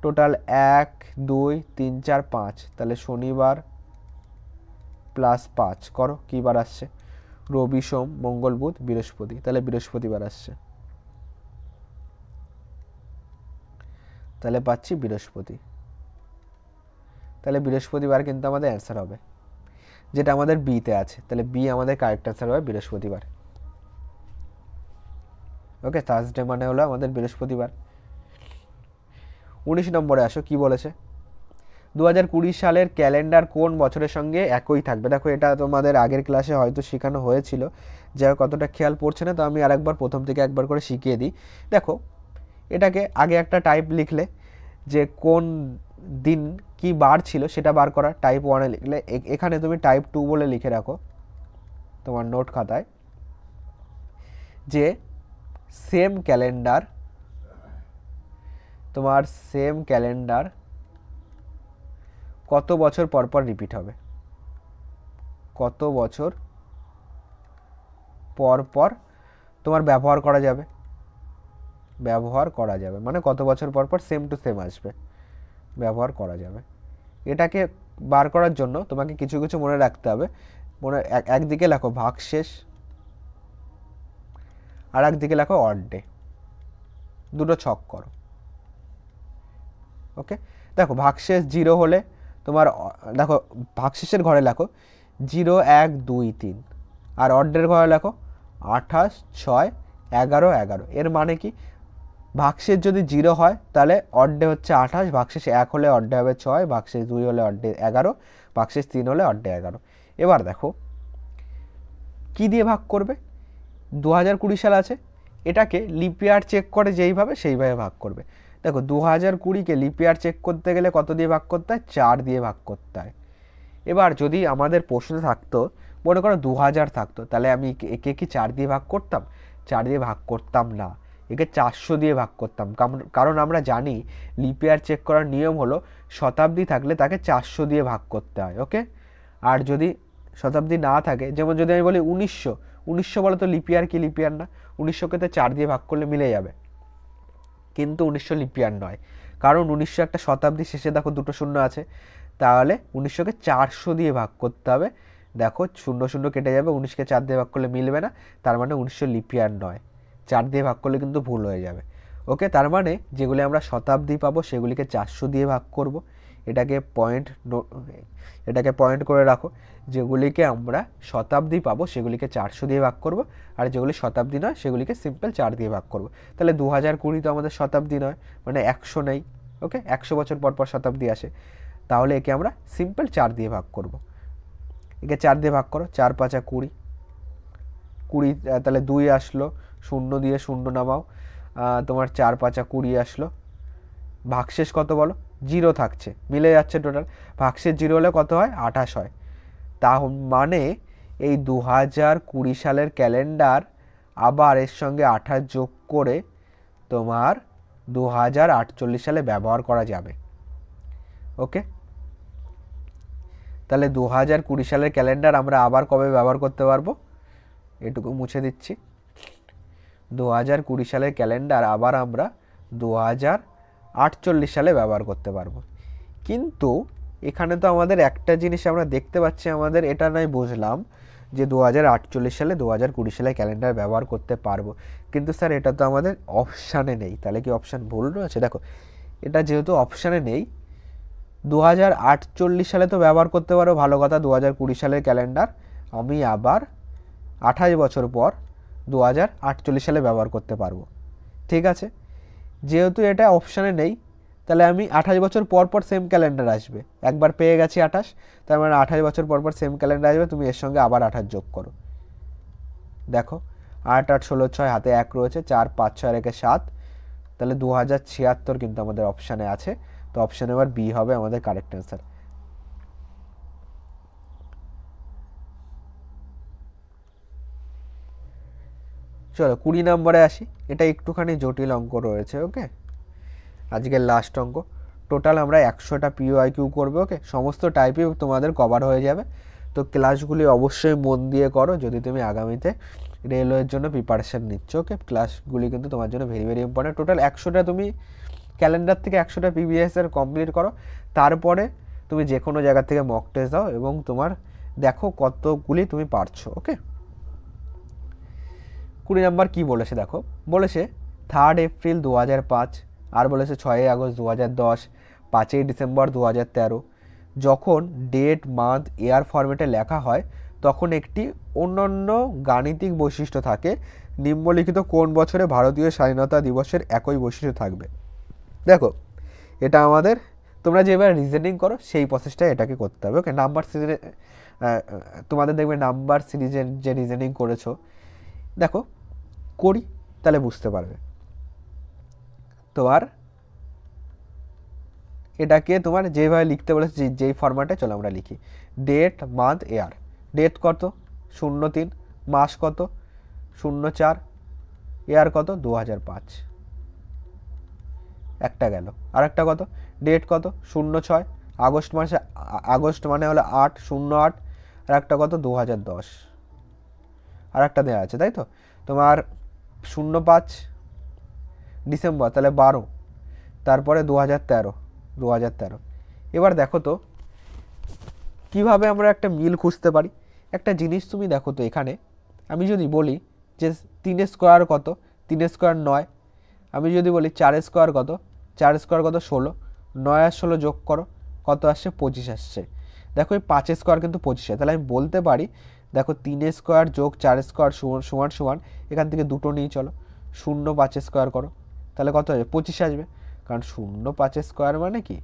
টোটাল 1 2 3 4 5, তাহলে শনিবার প্লাস 5 করো, কী বার আসছে? রবি সোম মঙ্গল বুধ বৃহস্পতি, তাহলে বৃহস্পতিবার আসছে, তাহলে পাচ্ছি বৃহস্পতি, তাহলে বৃহস্পতিবার কিন্তু আমাদের অ্যান্সার হবে, যেটা আমাদের বিতে আছে, তাহলে বি আমাদের কারেক্ট অ্যান্সার হবে বৃহস্পতিবার। ওকে, থার্সডে মানে হলো আমাদের বৃহস্পতিবার। 19 নম্বরে আসো, কি বলেছে? 2020 সালের ক্যালেন্ডার কোন বছরের সঙ্গে একই থাকবে? দেখো এটা তোমাদের আগের ক্লাসে হয়তো শেখানো হয়েছিল, যা কতটা খেয়াল পড়ছে না, তো আমি আরেকবার প্রথম থেকে একবার করে শিখিয়ে দিই। দেখো এটাকে আগে একটা টাইপ লিখলে, যে কোন দিন কি বার ছিল সেটা বার করা, টাইপ 1-এ লিখলে, এখানে তুমি টাইপ 2 বলে লিখে রাখো তোমার নোট খাতায়, যে সেম ক্যালেন্ডার, তোমার সেম ক্যালেন্ডার কত বছর পর পর রিপিট হবে? কত বছর পর পর তোমার ব্যবহার করা যাবে? ব্যবহার করা যাবে মানে কত বছর পর পর সেম টু সেম আসবে, ব্যবহার করা যাবে। এটাকে বার করার জন্য তোমাকে কিছু কিছু মনে রাখতে হবে। একদিকে লেখো ভাগশেষ, আর একদিকে লেখো অড ডে, দুটো ছক করো। ওকে, দেখো ভাগশেষ 0 হলে তোমার, দেখো ভাগশেষের ঘরে লেখো 0 1 2 3, আর অড্ডের ঘরে লেখো 28 6 11 11। এর মানে কি? ভাগশেষ যদি 0 হয় তাহলে অড্ডে হচ্ছে 28, ভাগশেষ 1 হলে অড্ডে হবে 6, ভাগশেষ 2 হলে অড্ডে 11, ভাগশেষ 3 হলে অড্ডে 11। এবার দেখো কি দিয়ে ভাগ করবে? 2020 সাল আছে, এটাকে লিপ ইয়ার চেক করে যেইভাবে সেইভাবে ভাগ করবে। দেখো 2020-কে লিপ ইয়ার চেক করতে গেলে কত দিয়ে ভাগ করতে হয়? 4 দিয়ে ভাগ করতে হয়। এবার যদি আমাদের প্রশ্ন থাকতো মনে করো 2000 থাকতো, তাহলে আমি একে কি 4 দিয়ে ভাগ করতাম? 4 দিয়ে ভাগ করতাম না, একে 400 দিয়ে ভাগ করতাম। কারণ আমরা জানি লিপ ইয়ার চেক করার নিয়ম হলো শতাব্দী থাকলে তাকে 400 দিয়ে ভাগ করতে হয়। ওকে, আর যদি শতাব্দী না থাকে, যেমন যদি আমি বলি 1900 বলো তো লিপ ইয়ার কি লিপ ইয়ার না? 1900কে তো 4 দিয়ে ভাগ করলে মিলে যাবে, কিন্তু 1900 লিপ ইয়ার নয়, কারণ 1900 একটা শতাব্দী শেষে দেখো দুটো শূন্য আছে, তাহলে 1900কে 400 দিয়ে ভাগ করতে হবে। দেখো 0 কেটে যাবে, 19কে 4 দিয়ে ভাগ করলে মিলবে না, তার মানে 1900 লিপ ইয়ার নয়। 4 দিয়ে ভাগ করলে কিন্তু ভুল হয়ে যাবে। ওকে, তার মানে যেগুলি আমরা শতাব্দী পাবো সেগুলিকে 400 দিয়ে ভাগ করব। এটাকে পয়েন্ট করে রাখো, যেগুলিকে আমরা শতাব্দী পাবো সেগুলিকে 400 দিয়ে ভাগ করব, আর যেগুলি শতাব্দী নয় সেগুলিকে সিম্পল 4 দিয়ে ভাগ করব। তাহলে 2020 তো আমাদের শতাব্দী নয়, মানে 100 নেই। ওকে, 100 বছর পর পর শতাব্দী আসে, তাহলে একে আমরা সিম্পল 4 দিয়ে ভাগ করব। একে 4 দিয়ে ভাগ করো, 4 5 20, তাহলে 2 আসলো, 0 দিয়ে 0 নামাও, তোমার 4 5 20 আসলো। ভাগশেষ কত বলো? 0 থাকছে, মিলে যাচ্ছে টোটাল। ভাগশেষ 0 হলে কত হয়? 28 হয়। তা মানে এই 2020 সালের ক্যালেন্ডার আবার এর সঙ্গে 28 যোগ করে তোমার 2048 সালে ব্যবহার করা যাবে। ওকে, তাহলে 2020 সালের ক্যালেন্ডার আমরা আবার কবে ব্যবহার করতে পারবো? এটুকু মুছে দিচ্ছি। 2020 সালের ক্যালেন্ডার আবার আমরা 2048 সালে ব্যবহার করতে পারবো। কিন্তু এখানে তো আমাদের একটা জিনিস আমরা দেখতে পাচ্ছি, আমাদের এটা নয় বুঝলাম যে 2048 সালে 2020 সালে ক্যালেন্ডার ব্যবহার করতে পারবো, কিন্তু স্যার এটা তো আমাদের অপশানে নেই। তাহলে কি অপশান ভুল রয়েছে? দেখো, এটা যেহেতু অপশানে নেই, 2048 সালে তো ব্যবহার করতে পারো, ভালো কথা। 2020 সালের ক্যালেন্ডার আমি আবার 28 বছর পর 2048 সালে ব্যবহার করতে পারবো। ঠিক আছে, যেহেতু এটা অপশানে নেই, তাহলে আমি 28 বছর পর পর সেম ক্যালেন্ডার আসবে। একবার পেয়ে গেছি 28, তার মানে 28 বছর পর পর সেম ক্যালেন্ডার আসবে, তুমি এর সঙ্গে আবার 28 যোগ করো। দেখো 8 8 16 6, হাতে 1 রয়েছে, 4 5 6 রেখে 7, তাহলে 2076 কিন্তু আমাদের অপশানে আছে। তো অপশান নাম্বার বি হবে আমাদের কারেক্ট অ্যান্সার। চলো 20 নম্বরে আসি। এটা একটুখানি জটিল অঙ্ক রয়েছে। ওকে, আজকের লাস্ট অঙ্ক। টোটাল আমরা 100টা POIQ করবো। ওকে, সমস্ত টাইপই তোমাদের কভার হয়ে যাবে। তো ক্লাসগুলি অবশ্যই মন দিয়ে করো যদি তুমি আগামীতে রেলওয়ের জন্য প্রিপারেশান নিচ্ছ। ওকে, ক্লাসগুলি কিন্তু তোমার জন্য ভেরি ভেরি ইম্পর্টেন্ট। টোটাল 100টা তুমি ক্যালেন্ডার থেকে 100টা PBSR কমপ্লিট করো, তারপরে তুমি যে কোনো জায়গা থেকে মক টেস্ট দাও এবং তোমার দেখো কতগুলি তুমি পারছো। ওকে, 20 নম্বর কী বলেছে দেখো, বলেছে 3 এপ্রিল 2005, আর বলেছে 6 আগস্ট 2010, 5 ডিসেম্বর 2013। যখন ডেট মান্থ ইয়ার ফরম্যাটে লেখা হয় তখন একটি অন্যান্য গাণিতিক বৈশিষ্ট্য থাকে। নিম্নলিখিত কোন বছরে ভারতীয় স্বাধীনতা দিবসের একই বৈশিষ্ট্য থাকবে? দেখো, এটা আমাদের, তোমরা যেভাবে রিজনিং করো সেই প্রসেসটা এটাকে করতে হবে। ওকে, নাম্বার সিরিজে তোমাদের দেখবে নাম্বার সিরিজের যে রিজনিং করেছো, দেখো করি তাহলে বুঝতে পারবে। তোমার এটাকে তোমার যেভাবে লিখতে বলেছে, যেই ফরম্যাটে, চলো আমরা লিখি। ডেট মান্থ ইয়ার। ডেট কত? 03। মাস কত? 04। ইয়ার কত? 2005। একটা গেল। আর একটা কত? ডেট কত? 06। আগস্ট মাসে, আগস্ট মানে হলো 8/08। আর একটা কত? 2010। আর একটা দেওয়া আছে, তাই তো? তোমার 05 ডিসেম্বর, তাহলে 12। তারপরে 2013। এবার দেখো তো কিভাবে আমরা একটা মিল খুঁজতে পারি। একটা জিনিস তুমি দেখো তো, এখানে আমি যদি বলি যে 3 স্কোয়ার কত? 3 স্কোয়ার 9। আমি যদি বলি 4 স্কোয়ার কত? 4 স্কোয়ার কত? 16। 9 আর 16 যোগ করো, কত আসছে? 25 আসছে। দেখো এই 5 স্কোয়ার কিন্তু 25 হয়, তাহলে আমি বলতে পারি দেখো 3 স্কোয়ার যোগ 4 স্কোয়ার সমান সমান, এখান থেকে দুটো নিয়ে চলো, 0 5 স্কোয়ার করো, তাহলে কত হবে? 25 আসবে। কারণ 0 5 স্কোয়ার মানে কি?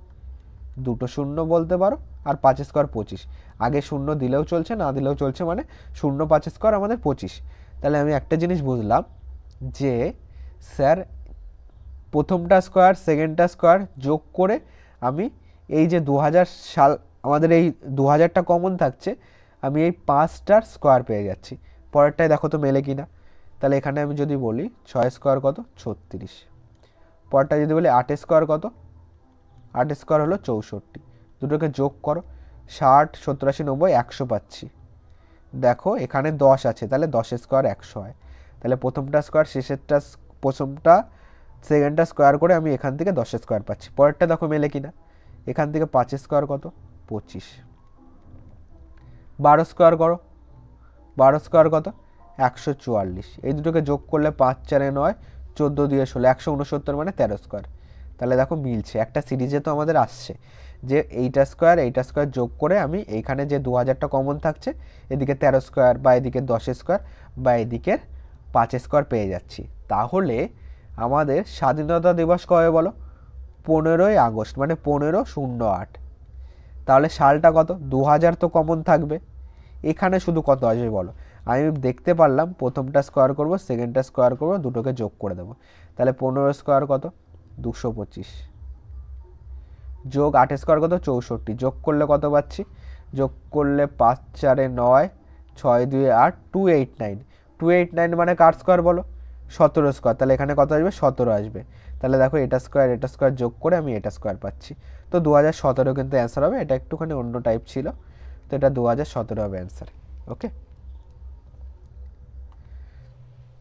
দুটো শূন্য বলতে পারো, আর 5 স্কোয়ার 25। আগে 0 দিলেও চলছে, না দিলেও চলছে, মানে 0 5 স্কোয়ার আমাদের 25। তাহলে আমি একটা জিনিস বুঝলাম যে স্যার প্রথমটা স্কোয়ার সেকেন্ডটা স্কোয়ার যোগ করে আমি এই যে 2000 সাল আমাদের এই 2000টা কমন থাকছে, আমি এই 5টার স্কোয়ার পেয়ে যাচ্ছি। পরেরটায় দেখো তো মেলে কি না। তাহলে এখানে আমি যদি বলি 6 স্কোয়ার কত 36, পরেরটা যদি বলি 8 স্কোয়ার কত, 8 স্কোয়ার হলো 64, দুটোকে যোগ করো 60 70 80 90 100 পাচ্ছি। দেখো এখানে 10 আছে, তাহলে 10 স্কোয়ার 100 হয়। তাহলে প্রথমটা স্কোয়ার প্রথমটা সেকেন্ডটা স্কোয়ার করে আমি এখান থেকে 10 স্কোয়ার পাচ্ছি। পরেরটা দেখো মেলে কিনা, এখান থেকে 5 স্কোয়ার কত 25, 12 স্কোয়ার করো, 12 স্কোয়ার কত 144, এই দুটোকে যোগ করলে 5 4 9 14 দিয়ে 16 169 মানে 13 স্কোয়ার। তাহলে দেখো মিলছে, একটা সিরিজে তো আমাদের আসছে যে এইটা স্কোয়ার যোগ করে আমি এইখানে যে 2000টা কমন থাকছে এদিকে 13 স্কোয়ার বা এদিকে 10 স্কোয়ার বা এদিকের 5 স্কোয়ার পেয়ে যাচ্ছি। তাহলে আমাদের স্বাধীনতা দিবস কবে বলো, 15ই আগস্ট, মানে 15/08। তাহলে সালটা কত, 2000 তো কমন থাকবে, এখানে শুধু কত আসবে বলো। আমি দেখতে পারলাম প্রথমটা স্কোয়ার করব, সেকেন্ডটা স্কোয়ার করব, দুটোকে যোগ করে দেবো। তাহলে 15 স্কোয়ার কত 225, যোগ 8 স্কোয়ার কত 64, যোগ করলে কত পাচ্ছি, যোগ করলে 5 4 9 6 2 8 289, 289 মানে কার স্কোয়ার বলো, 17 স্কোয়ার। তাহলে এখানে কত আসবে 17 আসবে। তাহলে দেখো এটা স্কোয়ার যোগ করে আমি এটা স্কোয়ার পাচ্ছি। তো 2017 কিন্তু অ্যান্সার হবে। এটা একটুখানি অন্য টাইপ ছিল, তো এটা 2017 হবে অ্যান্সার। ওকে,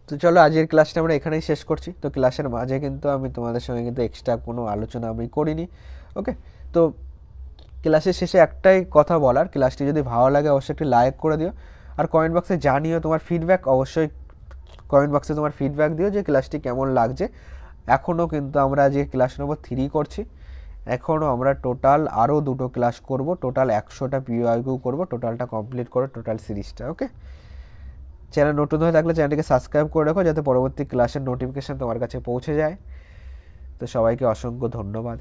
তো চলো আজকের ক্লাসটা আমরা এখানেই শেষ করছি। তো ক্লাসের মাঝে কিন্তু আমি তোমাদের সঙ্গে কিন্তু এক্সট্রা কোনো আলোচনা আমি করিনি। ওকে, তো ক্লাসের শেষে একটাই কথা বলার, ক্লাসটি যদি ভালো লাগে অবশ্যই একটি লাইক করে দিও, আর কমেন্ট বক্সে জানিও তোমার ফিডব্যাক, অবশ্যই কমেন্ট বক্সে তোমার ফিডব্যাক দিও যে ক্লাসটি কেমন লাগছে। এখনও কিন্তু আমরা যে ক্লাস নম্বর 3 করছি, এখনও আমরা টোটাল আরও 2টো ক্লাস করব, টোটাল 100টা পিওআইকিউ করব, টোটালটা কমপ্লিট করে টোটাল সিরিজটা। ওকে, চ্যানেল নতুন হয়ে থাকলে চ্যানেলটিকে সাবস্ক্রাইব করে রাখো যাতে পরবর্তী ক্লাসের নোটিফিকেশান তোমার কাছে পৌঁছে যায়। তো সবাইকে অসংখ্য ধন্যবাদ।